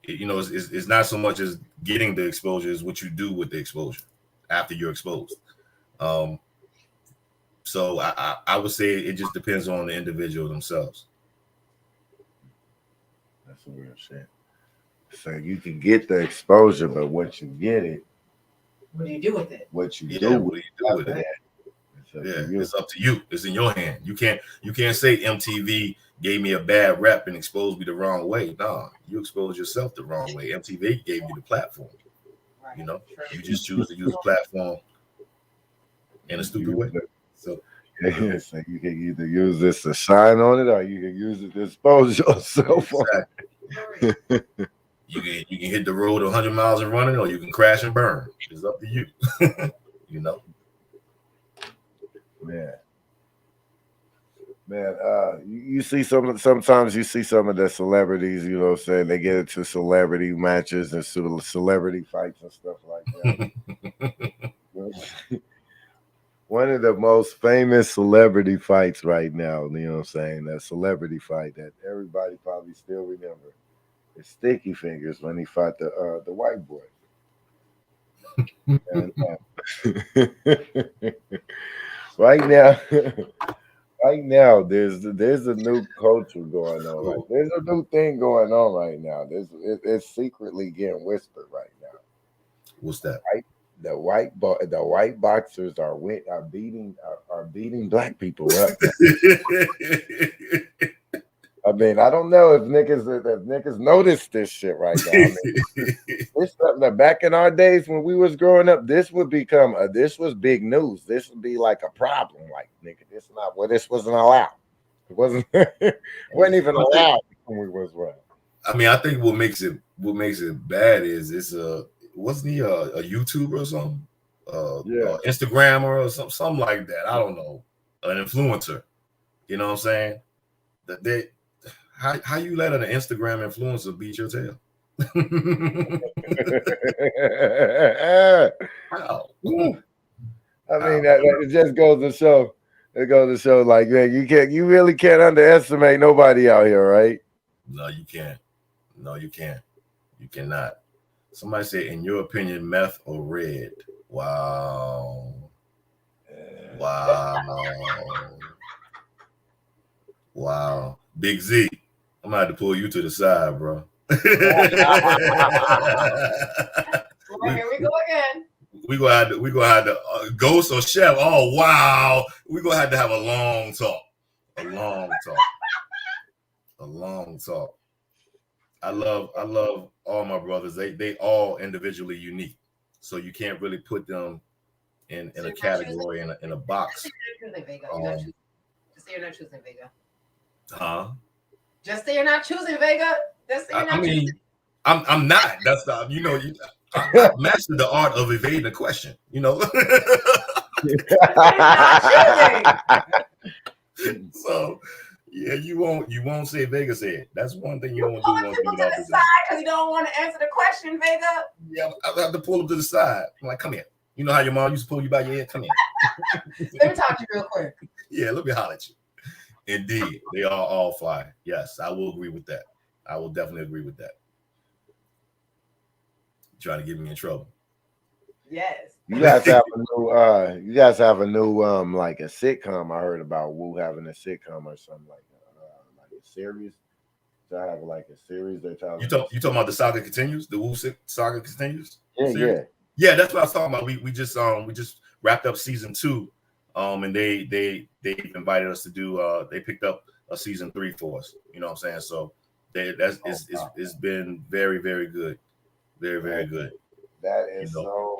You know, it's not so much as getting the exposure as what you do with the exposure after you're exposed. So I would say it just depends on the individual themselves. That's some real shit. So you can get the exposure, but once you get it, what do you do with it? What do you do with it? It's up to you. It's in your hand. You can't say MTV gave me a bad rep and exposed me the wrong way. No, you exposed yourself the wrong way. MTV gave you the platform. You know, you just choose to use the platform in a stupid way. So so you can either use this to shine on it, or you can use it to expose yourself. Exactly. You can hit the road 100 miles and running, or you can crash and burn. It's up to you. You know. Man, you see sometimes you see some of the celebrities, you know what I'm saying, they get into celebrity matches and celebrity fights and stuff like that. One of the most famous celebrity fights right now, you know what I'm saying, that celebrity fight that everybody probably still remember, is Sticky Fingers when he fought the white boy. And, Right now, there's a new culture going on. Right? There's a new thing going on right now. It's secretly getting whispered right now. What's that? The white boxers are beating black people up. I mean, I don't know if niggas noticed this shit right now. I mean, it's something that back in our days when we was growing up, this would become this was big news. This would be like a problem. Like, nigga, this wasn't allowed. It wasn't even allowed when we was running. I mean, I think what makes it bad is wasn't he a YouTuber or something? Instagrammer or something like that. I don't know. An influencer. You know what I'm saying? That how you let an Instagram influencer beat your tail? Wow. I mean, it just goes to show. It goes to show, like, man, you really can't underestimate nobody out here, right? No, you can't. No, you can't. You cannot. Somebody said, in your opinion, meth or red? Wow. Wow. Big Z, I'm gonna have to pull you to the side, bro. Here we go again. We gonna have to Ghost or Chef. Oh wow, we gonna have to have a long talk. I love all my brothers. They all individually unique, so you can't really put them in a category in a box. Just say you're not choosing Vega. Huh? Just say you're not choosing Vega. Just say you're not choosing. I'm not. That's not. I mastered the art of evading the question. So yeah, you won't say Vega said. That's one thing you won't do. Pulling people to the side because you don't want to answer the question, Vega. Yeah, I have to pull them to the side. I'm like, come here. You know how your mom used to pull you by your head? Come here. Let me talk to you real quick. Yeah, let me holler at you. Indeed, they are all fly. Yes, I will agree with that. I will definitely agree with that. Trying to get me in trouble. Yes. You guys have a new like a sitcom. I heard about Wu having a sitcom or something like a series. So I have like a series that you talking about the saga continues, the Wu saga continues. Yeah. That's what I was talking about. We just wrapped up season 2, and they invited us to do. They picked up a season 3 for us. You know what I'm saying? So it's been very, very good, very, very good. That is so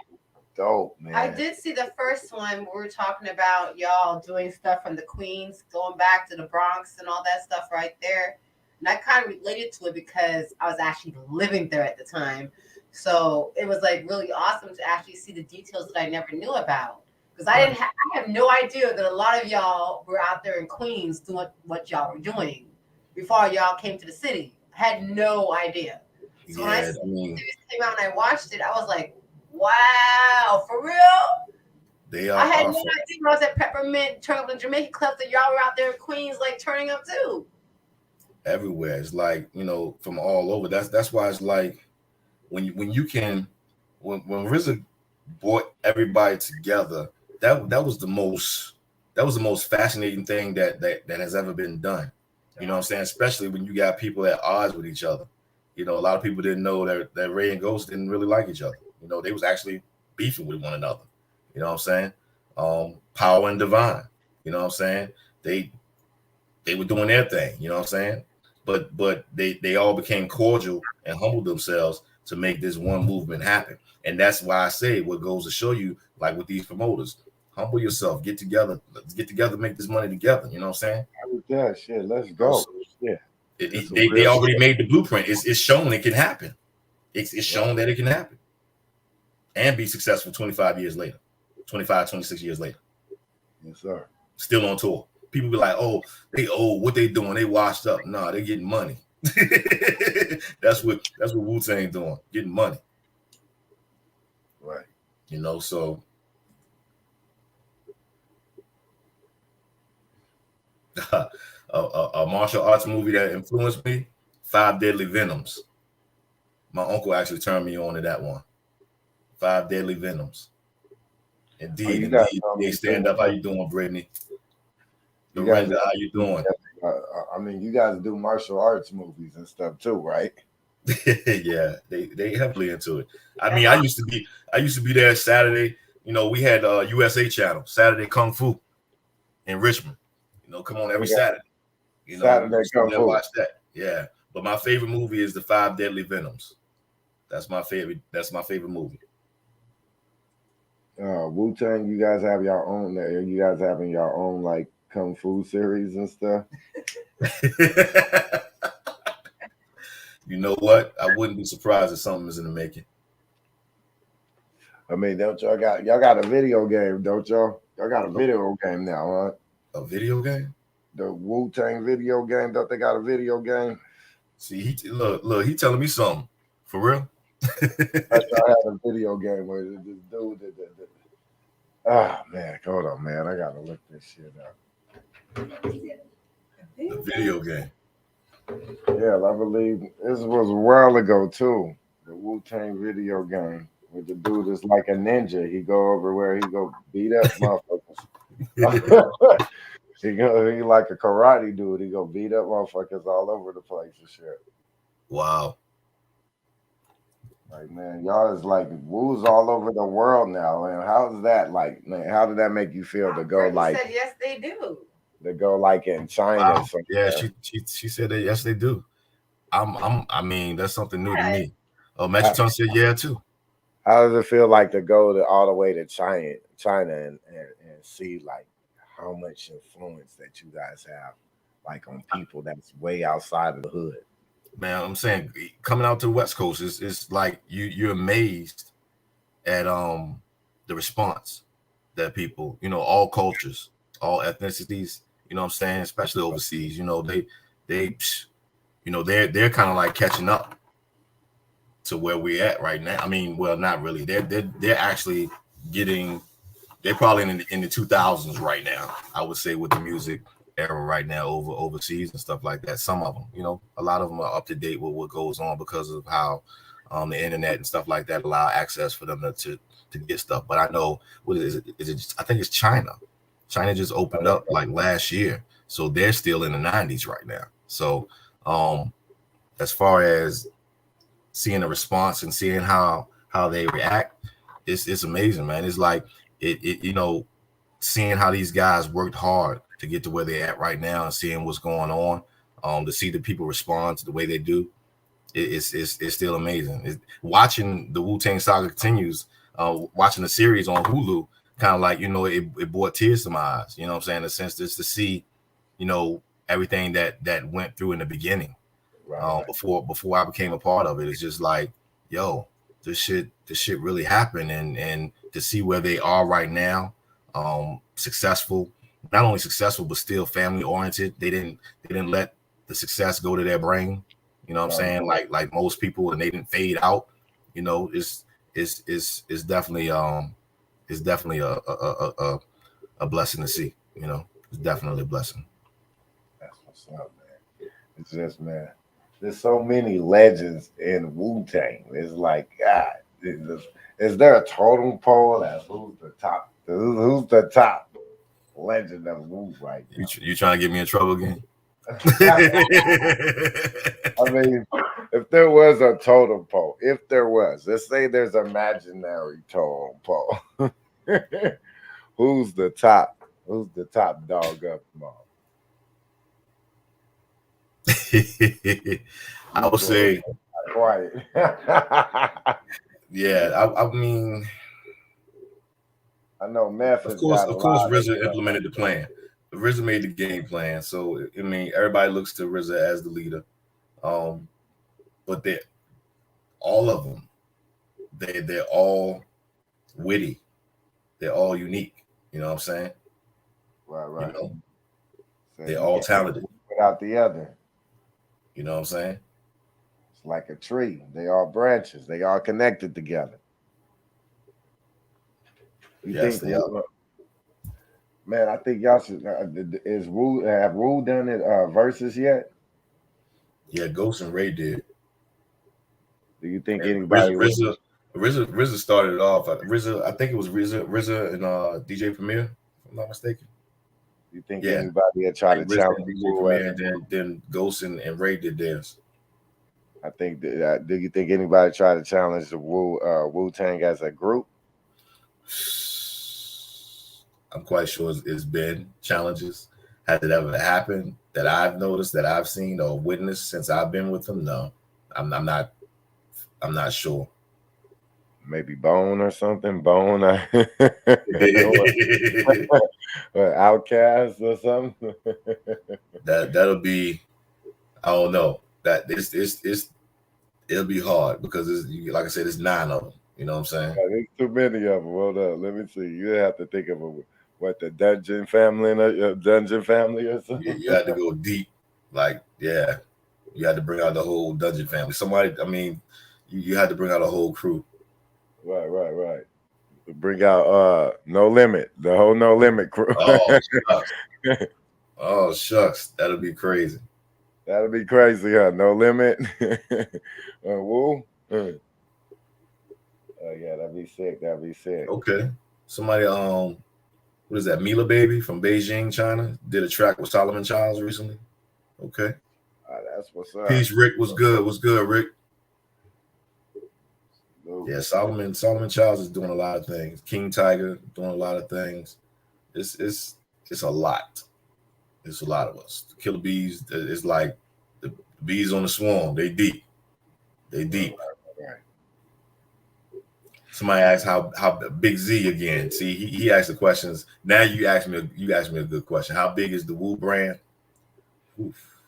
dope, man. I did see the first one. We were talking about y'all doing stuff from the Queens, going back to the Bronx and all that stuff right there. And I kind of related to it because I was actually living there at the time. So it was like really awesome to actually see the details that I never knew about. Because I have no idea that a lot of y'all were out there in Queens doing what y'all were doing before y'all came to the city. I had no idea. So when I came out and I watched it, I was like, wow, for real? I had no idea when I was at Peppermint, turning up in Jamaican clubs that y'all were out there in Queens, like turning up too. Everywhere. It's like, from all over. That's why it's like when RZA brought everybody together, that was the most fascinating thing that has ever been done. You know what I'm saying? Especially when you got people at odds with each other. A lot of people didn't know that Ray and Ghost didn't really like each other. They was actually beefing with one another. You know what I'm saying? Power and Divine. You know what I'm saying? They were doing their thing. You know what I'm saying? But they all became cordial and humbled themselves to make this one movement happen. And that's why I say what goes to show you, like with these promoters, humble yourself, get together, let's get together, make this money together. You know what I'm saying? Yeah, shit, let's go. Yeah. They already made the blueprint. It's shown it can happen. It's shown that it can happen and be successful 25 years later, 25, 26 years later. Yes, sir. Still on tour. People be like, oh, they old, what they doing? They washed up. Nah, they're getting money. That's what Wu-Tang doing, getting money. Right. So a martial arts movie that influenced me, 5 Deadly Venoms. My uncle actually turned me on to that one. 5 Deadly Venoms. Indeed. They stand up. How you doing, Brittany? Lorinda, how you doing? You guys do martial arts movies and stuff too, right? Yeah, they heavily into it. I used to be there Saturday. We had USA Channel, Saturday Kung Fu in Richmond. Come on every Saturday. Saturday Kung Fu. Watch that. Yeah. But my favorite movie is the 5 Deadly Venoms. That's my favorite movie. Wu-Tang, you guys have your own. You guys having your own like Kung Fu series and stuff. You know what? I wouldn't be surprised if something is in the making. Don't y'all got a video game, don't y'all? Y'all got a video game now, huh? A video game? The Wu-Tang video game. Don't they got a video game? See, look, he telling me something. For real? I had a video game where this dude man, hold on, man. I gotta look this shit up. The video game. Yeah, I believe this was a while ago too. The Wu-Tang video game where the dude is like a ninja. He go over where he go beat up motherfuckers. He like a karate dude. He go beat up motherfuckers all over the place and shit. Wow. Like, man, y'all is like Wu's all over the world now. And how's that like, man? How did that make you feel to go like? Said yes, they do. To go like in China. Wow. Yeah, she said that. Yes, they do. That's something new to me. Oh, Metroton said yeah too. How does it feel like to go all the way to China and see like how much influence that you guys have, like on people that's way outside of the hood? man, I'm saying coming out to the West Coast is like you're amazed at the response that people, all cultures, all ethnicities, what I'm saying, especially overseas, they're kind of like catching up to where we're at right now. I mean, well, not really. They're actually getting. They're probably in the 2000s right now. I would say with the music era right now overseas and stuff like that. Some of them, a lot of them are up to date with what goes on because of how the internet and stuff like that allow access for them to get stuff. But I know what is it? I think it's China. China just opened up like last year, so they're still in the 90s right now. So as far as seeing the response and seeing how they react, it's amazing, man. It's like it seeing how these guys worked hard to get to where they're at right now and seeing what's going on, to see the people respond to the way they do, it's still amazing. Watching the Wu-Tang Saga continues, watching the series on Hulu, kind of like, it brought tears to my eyes, what I'm saying, in a sense, just to see, everything that went through in the beginning. Right. Before I became a part of it. It's just like, yo, this shit really happened, and to see where they are right now, successful, not only successful but still family oriented. They didn't let the success go to their brain, what I'm saying, like most people, and they didn't fade out. It's definitely a blessing to see. It's definitely a blessing. That's what's up, man. It's just, man, there's so many legends in Wu-Tang. It's like, God, is there a totem pole as who's the top? Who's the top legend of Wu right now? You trying to get me in trouble again? I mean, if there was a totem pole, let's say there's an imaginary totem pole. Who's the top? Who's the top dog up them all? I would say quiet. Yeah, I mean, I know Meth. Of course, RZA implemented the plan. RZA made the game plan, so I mean, everybody looks to RZA as the leader. But all of them, they're all witty. They're all unique. You know what I'm saying? Right. So they're all talented. Without the other. You know what I'm saying? It's like a tree. They all branches. They all connected together. Yes, they are. Man, I think y'all should. Have Wu done it versus yet? Yeah, Ghost and Ray did. Do you think anybody? RZA started it off. I think it was RZA and DJ Premier, if I'm not mistaken. You think anybody had tried to challenge DJ Premier, and then Ghost and Ray did theirs? I think. Do you think anybody tried to challenge the Wu-Tang as a group? I'm quite sure it's been challenges. Has it ever happened that I've noticed, that I've seen or witnessed since I've been with them? No, I'm not sure. Maybe Bone or something. Bone, Outcast or something. That'll be. I don't know. That it'll be hard because like I said, it's 9 of them. You know what I'm saying? Yeah, there's too many of them. Hold up, let me see. You have to think of the Dungeon Family or something. You had to go deep. Like, yeah, you had to bring out the whole Dungeon Family. You had to bring out a whole crew. Right. Bring out No Limit, the whole No Limit crew. Oh, shucks. Oh, shucks. That'll be crazy. That'll be crazy, huh? No Limit. Woo. Oh yeah, that'd be sick. Okay. Somebody, what is that? Mila Baby from Beijing, China, did a track with Solomon Childs recently. Okay. That's what's up. Peace, Rick. What's good, Rick? Yeah, Solomon Childs is doing a lot of things. King Tiger doing a lot of things. It's a lot. It's a lot of us. The Killer Bees is like the bees on the swarm. They deep. Right. Somebody asked how Big Z again. See, he asked the questions. Now you asked me a good question. How big is the Wu brand? Oof.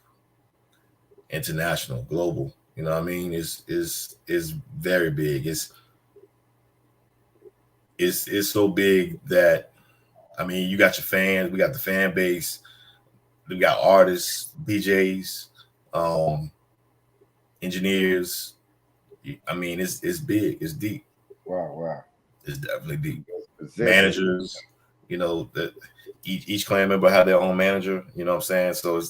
international, global. You know what I mean? Is very big. It's so big that, I mean, you got your fans, we got the fan base, we got artists, DJs, engineers. I mean, it's big, it's deep. Wow. It's definitely deep. Managers, you know, that each clan member have their own manager. You know what I'm saying? So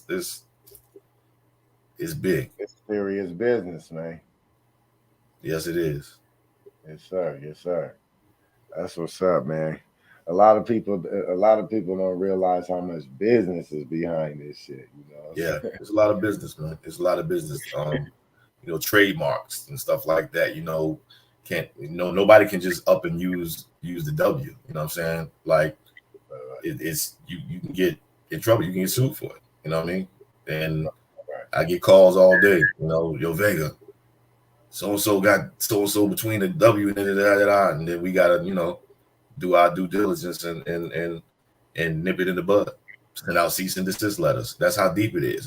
it's big. It's serious business, man. Yes, it is. Yes, sir. That's what's up, man. A lot of people don't realize how much business is behind this shit. You know? Yeah, it's a lot of business, man. It's a lot of business. You know, trademarks and stuff like that. You know, nobody can just up and use the W. You know what I'm saying? Like, it's you can get in trouble. You can get sued for it. You know what I mean? And I get calls all day. You know, yo, Vega, so and so got so and so between the W and and then we gotta, you know, do our due diligence and nip it in the bud. Send out cease and desist letters. That's how deep it is.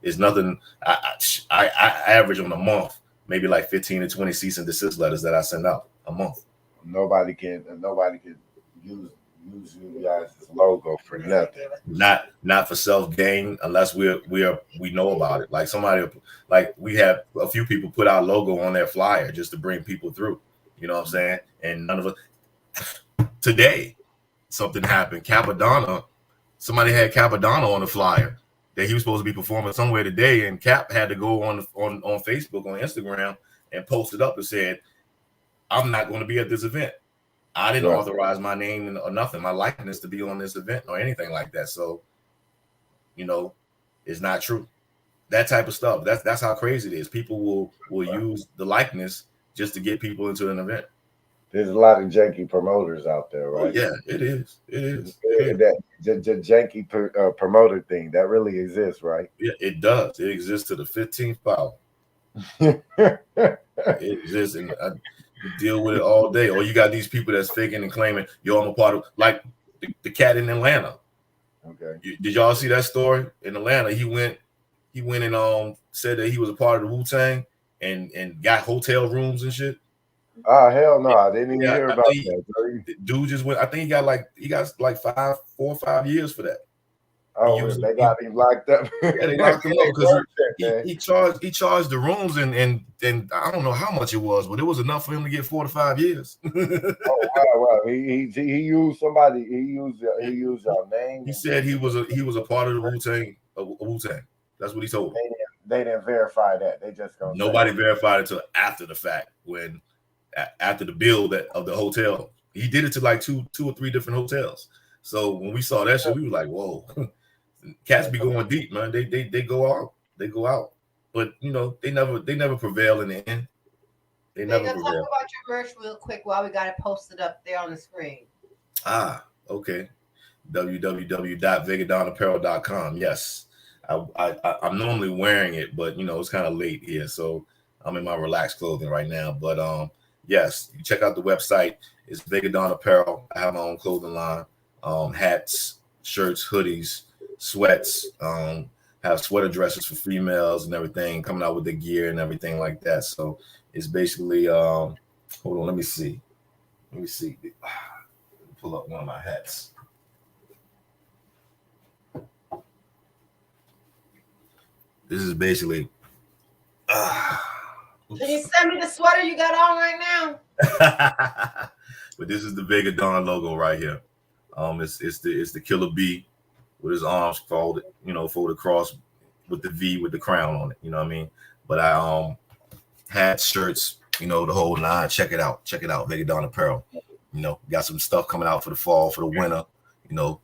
It's nothing. I average on a month maybe like 15 to 20 cease and desist letters that I send out a month. Nobody can use you guys' logo for nothing. Not for self gain unless we know about it. Like somebody, like we have a few people put our logo on their flyer just to bring people through. You know what I'm saying? And none of us. Today, something happened. Capadonna, somebody had Capadonna on the flyer that he was supposed to be performing somewhere today, and Cap had to go on Facebook, on Instagram, and post it up and said, "I'm not going to be at this event. I didn't authorize my name or nothing, my likeness to be on this event or anything like that." So, you know, it's not true. That type of stuff. That's how crazy it is. People will use the likeness just to get people into an event. There's a lot of janky promoters out there, right? Oh, yeah, it is. That janky promoter thing that really exists, right? Yeah, it does. It exists to the 15th power. It exists, and I deal with it all day. Or you got these people that's faking and claiming, "Yo, I'm a part of," like the cat in Atlanta. Okay. Did y'all see that story in Atlanta? He went and said that he was a part of the Wu-Tang and got hotel rooms and shit. Oh, hell no, I didn't even hear about that. Dude just went. I think he got like 4 or 5 years for that. Oh, they got him locked up. Yeah, they locked him up because he charged the rooms and I don't know how much it was, but it was enough for him to get 4 to 5 years. Oh wow! He used somebody. He used our name. He said he was a part of the Wu-Tang. That's what he told me. They didn't verify that. They just gonna nobody verified it until after the fact, when after the build of the hotel. He did it to like two or three different hotels. So when we saw that shit, we were like, whoa. Cats be going deep, man. They go out. They go out. But you know, they never prevail in the end. They never prevail. Talk about your merch real quick while we got it posted up there on the screen. Okay. www.vegadonapparel.com. Yes. I'm normally wearing it, but you know, it's kind of late here, so I'm in my relaxed clothing right now. But yes, you check out the website. It's Vega Dawn Apparel. I have my own clothing line, hats, shirts, hoodies, sweats, have sweater dresses for females and everything, coming out with the gear and everything like that. So it's basically hold on, let me see. Pull up one of my hats. This is basically Can you send me the sweater you got on right now? But this is the Vega Dawn logo right here. It's the killer bee with his arms folded across with the V with the crown on it. You know what I mean? But I hats, shirts, you know, the whole line. Check it out, Vega Dawn Apparel. You know, got some stuff coming out for the fall, for the winter. You know,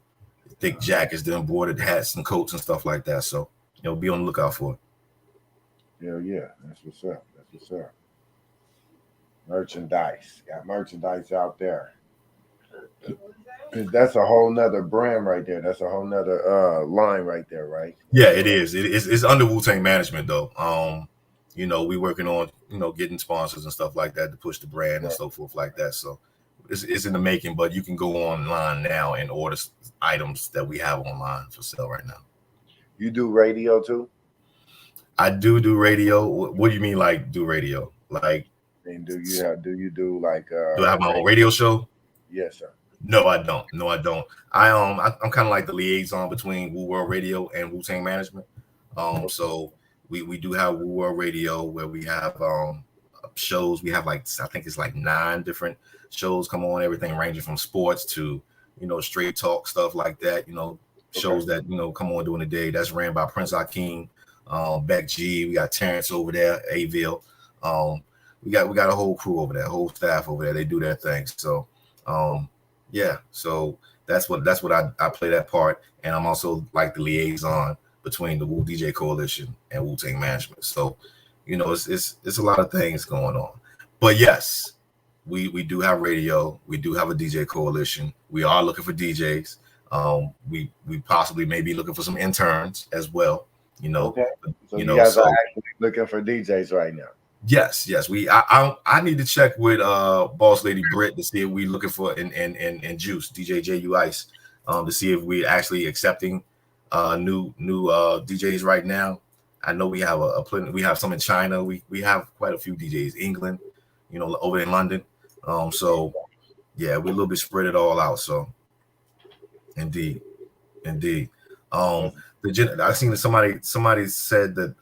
thick jackets, the embroidered hats and coats and stuff like that. So, you know, be on the lookout for it. Yeah, that's what's up. Merchandise. Got merchandise out there. That's a whole nother brand right there. That's a whole nother line right there, right? Yeah, it is. It's under Wu-Tang management though. You know, we working on, you know, getting sponsors and stuff like that to push the brand and so forth like that. So it's in the making, but you can go online now and order items that we have online for sale right now. You do radio too? I do radio. What do you mean, like do radio? Like, And do you do like do I have my own radio show? Yes, sir. No, I don't. No, I don't. I'm kind of like the liaison between Woo World Radio and Wu-Tang Management. So we do have Woo World Radio where we have shows. We have like, I think it's like 9 different shows come on, everything ranging from sports to, straight talk, stuff like that, shows that, come on during the day. That's ran by Prince Akeem, Beck G. We got Terrence over there, Aville. We got a whole crew over there, whole staff over there. They do their thing. So yeah, so that's what I play that part. And I'm also like the liaison between the Wu DJ Coalition and Wu-Tang Management. So, it's a lot of things going on. But yes, we do have radio. We do have a DJ coalition. We are looking for DJs. We possibly may be looking for some interns as well. Okay. So you guys are actually looking for DJs right now. Yes. I need to check with Boss Lady Britt to see if we looking for and Juice DJ Ju Ice to see if we're actually accepting new DJs right now. I know we have we have some in China. We have quite a few DJs, England, over in London. So yeah, we're a little bit spread it all out. So indeed. I seen that somebody said that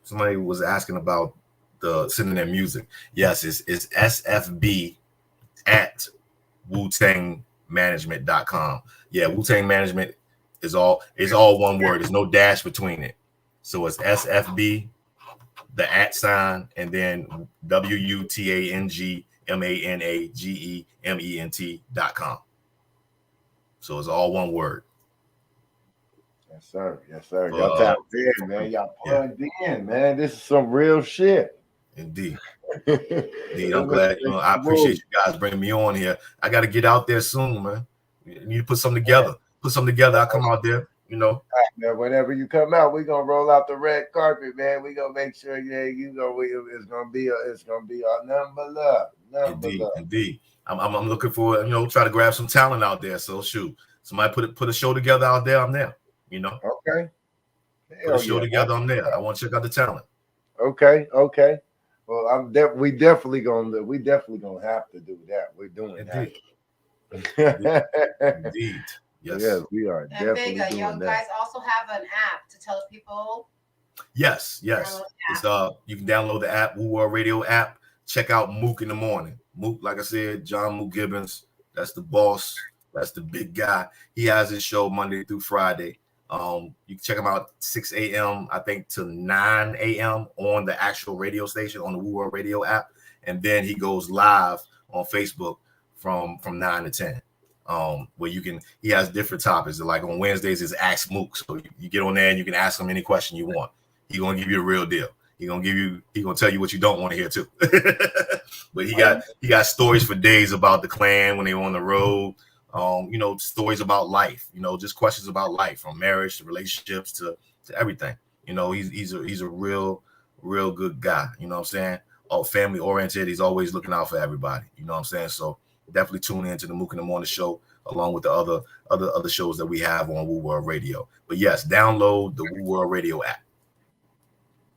somebody was asking about the sending their music. Yes, it's SFB at WuTangManagement.com. Yeah, Wu-Tang Management is all one word. There's no dash between it. So it's SFB, the @ and then WuTangManagement.com. So it's all one word. Yes, sir. Y'all tapped in, man. Y'all plugged in, man. This is some real shit. Indeed. I'm glad. I appreciate you guys bringing me on here. I got to get out there soon, man. You need to put something together. I'll come out there. Now, whenever you come out, we're gonna roll out the red carpet, man. We're gonna make sure, it's gonna be a number love. Indeed. I'm looking for, try to grab some talent out there. So shoot, somebody put a show together out there. I'm there. Okay. Put a show together. I'm there. I want to check out the talent. Okay. Well, we definitely gonna have to do that. We're doing that. Indeed. Yes, we are. And definitely Vega, doing you that. guys also have an app to tell people. Yes. It's you can download the app, Woo World Radio app. Check out Mook in the morning. Mook, like I said, John Mook Gibbons. That's the boss. That's the big guy. He has his show Monday through Friday. You can check him out 6 a.m. I think to 9 a.m. on the actual radio station on the Woo World Radio app, and then he goes live on Facebook from 9 to 10. Where he has different topics. Like on Wednesdays is Ask Mook. So you get on there and you can ask him any question you want. He's gonna give you the real deal. He's gonna tell you what you don't want to hear too. But he got stories for days about the clan when they were on the road. Stories about life, just questions about life, from marriage to relationships to everything. He's a real good guy. You know what I'm saying? All family oriented. He's always looking out for everybody. You know what I'm saying? So definitely tune in to the Mook in the Morning show, along with the other shows that we have on Woo World Radio. But yes, download the Woo World Radio app.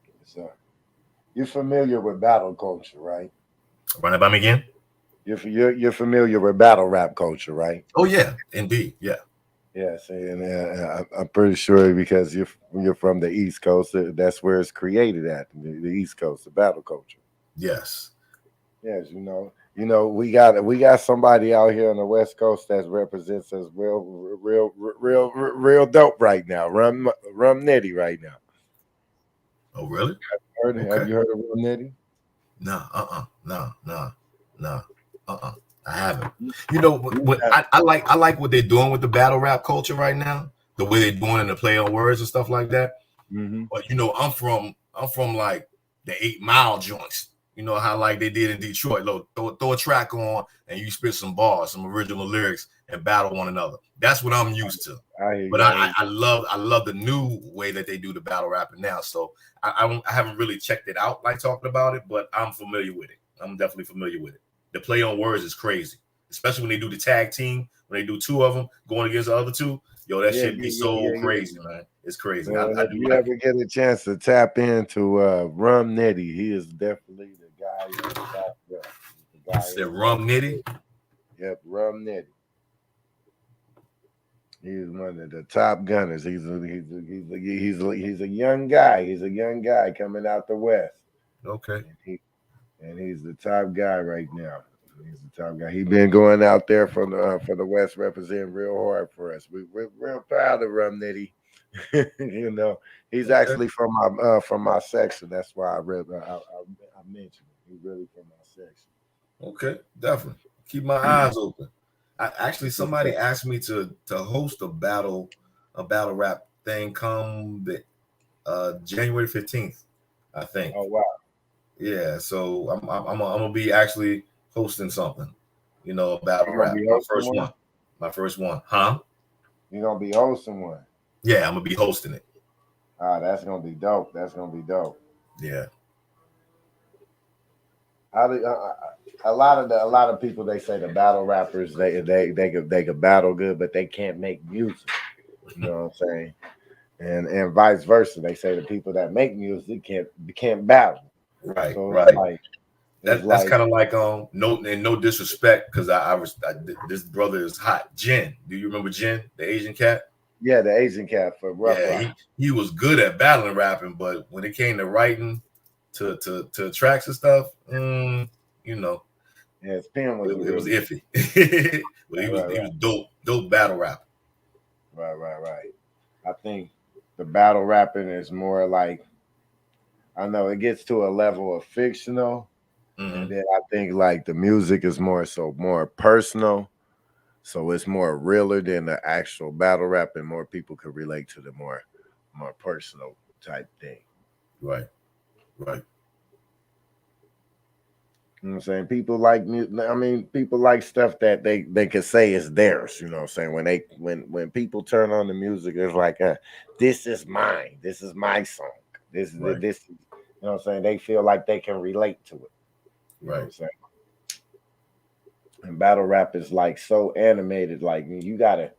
Yes, sir. You're familiar with battle culture, right? Run it by me again. You're familiar with battle rap culture, right? Oh yeah, indeed, yeah. Yes, and I'm pretty sure because you're from the East Coast, that's where it's created at, the East Coast, the battle culture. Yes. Yes, we got somebody out here on the West Coast that represents us real dope right now. Rum Nitty right now. Oh really? Have you heard of Rum Nitty? No. I haven't. I like what they're doing with the battle rap culture right now. The way they're doing the play on words and stuff like that. Mm-hmm. But I'm from like the 8 Mile joints. You know how like they did in Detroit. Throw a track on and you spit some bars, some original lyrics, and battle one another. That's what I'm used to. I love the new way that they do the battle rapping now. So I haven't really checked it out like talking about it, but I'm familiar with it. I'm definitely familiar with it. The play on words is crazy, especially when they do the tag team. When they do 2 of them going against the other 2, that shit be so crazy, man. It's crazy. Man, I if do you like ever get a chance to tap into Rum Nitty, he is definitely the guy in the top rep. The it. It's that rum nitty. Yep, Rum Nitty. He's one of the top gunners. He's a young guy. He's a young guy coming out the West. Okay. And he's the top guy right now. He's the top guy. He's been going out there for the West, representing real hard for us. We're real proud of Rum Nitty. You know, he's actually from my section. That's why I mentioned him. He's really from my section. Okay, definitely. Keep my eyes open. Somebody asked me to host a battle rap thing come January 15th, I think. Oh wow. Yeah, so I'm gonna be actually hosting something, you know, a battle rap. My first one, huh? You're gonna be hosting one. Yeah, I'm gonna be hosting it. Ah, that's gonna be dope. That's gonna be dope. Yeah. A lot of people, they say the battle rappers they could battle good, but they can't make music. You know what I'm saying? And vice versa. They say the people that make music can't battle. Right, so right. That's kind of like no disrespect, because this brother is hot. Jen, do you remember Jen, the Asian cat? Yeah, the Asian cat for Rough Rock. He was good at battling rapping, but when it came to writing to tracks and stuff, you know, yeah, his pen was it was iffy. But he was dope battle rapper. Right. I think the battle rapping is more like, I know it gets to a level of fictional, and then I think like the music is more personal, so it's more realer than the actual battle rap, and more people could relate to the more personal type thing. Right. You know what I'm saying? People like people like stuff that they could say is theirs. You know what I'm saying? When people turn on the music, it's like, this is mine. This is my song. This is this. You know what I'm saying? They feel like they can relate to it. You know what I'm saying? And battle rap is like so animated. Like you gotta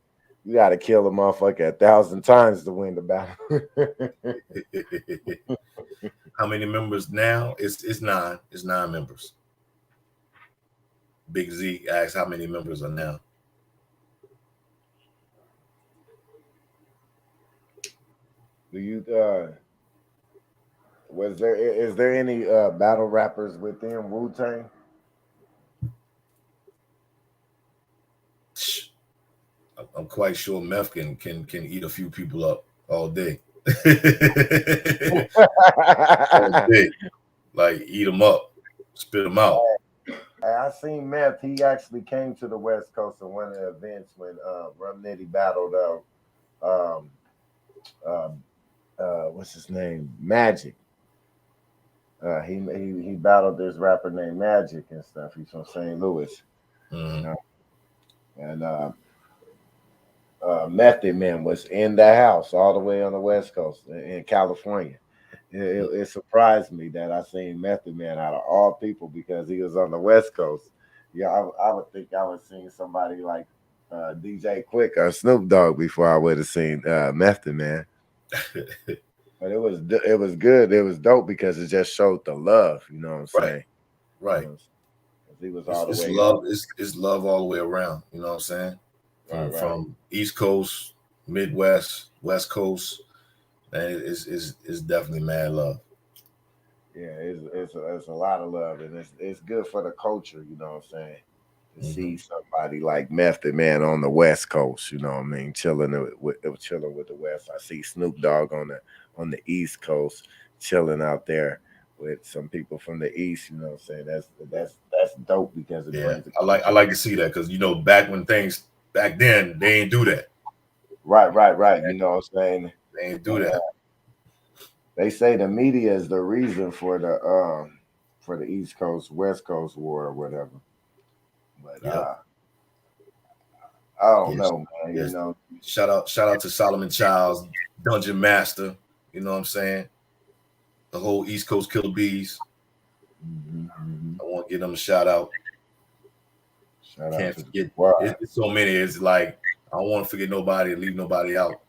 kill a motherfucker 1,000 times to win the battle. How many members now? It's 9. It's 9 members. Big Z asks how many members are now. Do you is there any battle rappers within Wu-Tang? I'm quite sure Meth can eat a few people up all day. All day. Like eat them up, spit them out. I seen Meth. He actually came to the West Coast in one of the events when Rum Nitty battled what's his name? Magic. He battled this rapper named Magic and stuff. He's from St. Louis. And Method Man was in the house all the way on the West Coast in California. It surprised me that I seen Method Man out of all people, because he was on the West Coast. Yeah, I would think I would seen somebody like DJ Quick or Snoop Dogg before I would have seen Method Man. But it was good. It was dope because it just showed the love. You know what I'm saying? Right. He was all the way love. It's love all the way around. You know what I'm saying? From East Coast, Midwest, West Coast. And it's definitely mad love. Yeah, it's a lot of love, and it's good for the culture. You know what I'm saying? To see somebody like Method Man on the West Coast. You know what I mean? Chilling with the West. I see Snoop Dogg on the East Coast, chilling out there with some people from the East. You know what I'm saying? That's dope, because it brings I like to see that, because back then they ain't do that. Right. You know what I'm saying? They ain't do that. They say the media is the reason for the East Coast West Coast war or whatever. But I don't know, man. Yes. You know, shout out to Solomon Childs, Dungeon Master. You know what I'm saying? The whole East Coast Killer Bees. I want to give them a shout out. Can't forget. It's so many. It's like I don't want to forget nobody and leave nobody out.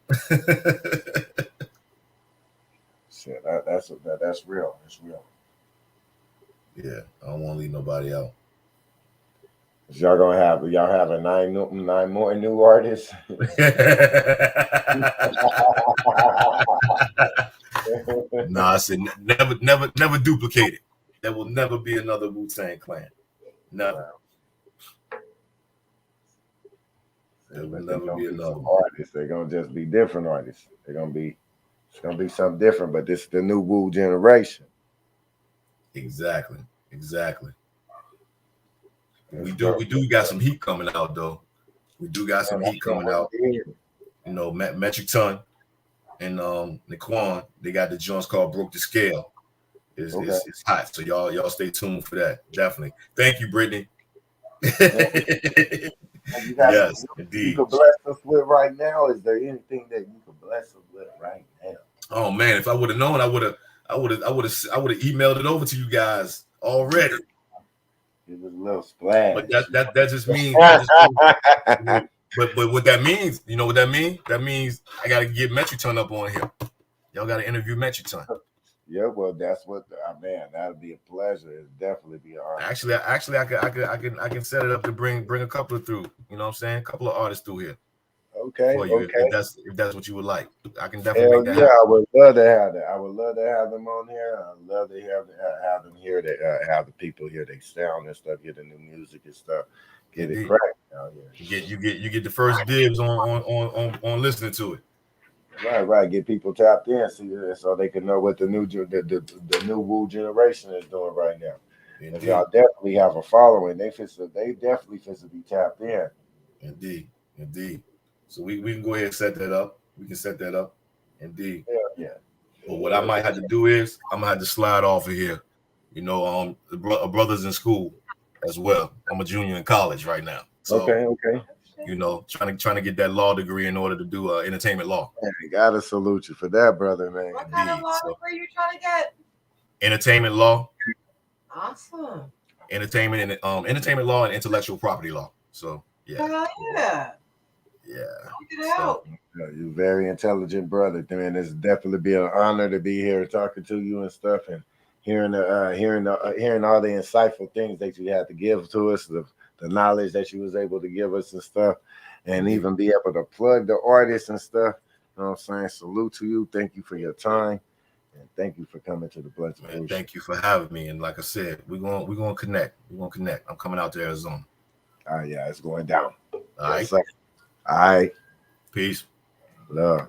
shit. That's real. It's real. Yeah, I don't want to leave nobody out. Y'all having nine more new artists. Nah, I said never duplicate it. There will never be another Wu-Tang Clan. Never. There will never be another artists. They're gonna just be different artists. It's gonna be something different. But this is the new Wu generation. Exactly. We do got some heat coming out though. We do got some heat coming out. You know, Metric Ton and Naquan, they got the joints called Broke the Scale. It's hot. So y'all stay tuned for that. Definitely. Thank you, Brittany. Yes, indeed. You could bless us with right now. Is there anything that you could bless us with right now? Oh man, if I would have known, I would have emailed it over to you guys already. It was a little splash. But that just means but what that means, you know what that means? That means I gotta get Metric Ton up on here. Y'all gotta interview Metric Ton. Yeah, well, that's what man. That'd be a pleasure. It'd definitely be an honor. Actually, I can set it up to bring a couple of through. You know what I'm saying? A couple of artists through here. Okay. If that's what you would like, I can definitely make that happen. I would love to have that. I would love to have them on here. I'd love to have them here. To have the people here, they sound and stuff, get the new music and stuff, get it cracked out here. You get the first dibs on listening to it. Right. Get people tapped in, so they can know what the new Wu generation is doing right now. And y'all definitely have a following. They definitely fit to be tapped in. Indeed. So we can go ahead and set that up. We can set that up. Indeed. Yeah. But what I might have to do is I'm gonna have to slide off of here. You know, brothers in school as well. I'm a junior in college right now. So, okay. You know, trying to get that law degree in order to do entertainment law. Man, gotta salute you for that, brother, man. What kind of law degree you trying to get? Entertainment law. Awesome. Entertainment law and intellectual property law. So yeah. Check it out. You're a very intelligent brother, man. It's definitely be an honor to be here talking to you and stuff, and hearing all the insightful things that you had to give to us, the knowledge that you was able to give us and stuff, and even be able to plug the artists and stuff. You know what I'm saying? Salute to you. Thank you for your time, and thank you for coming to the BluntzNBrewz Show. Thank you for having me. And like I said, we're gonna connect. I'm coming out to Arizona. Yeah, it's going down. All right. All right. Peace. Love.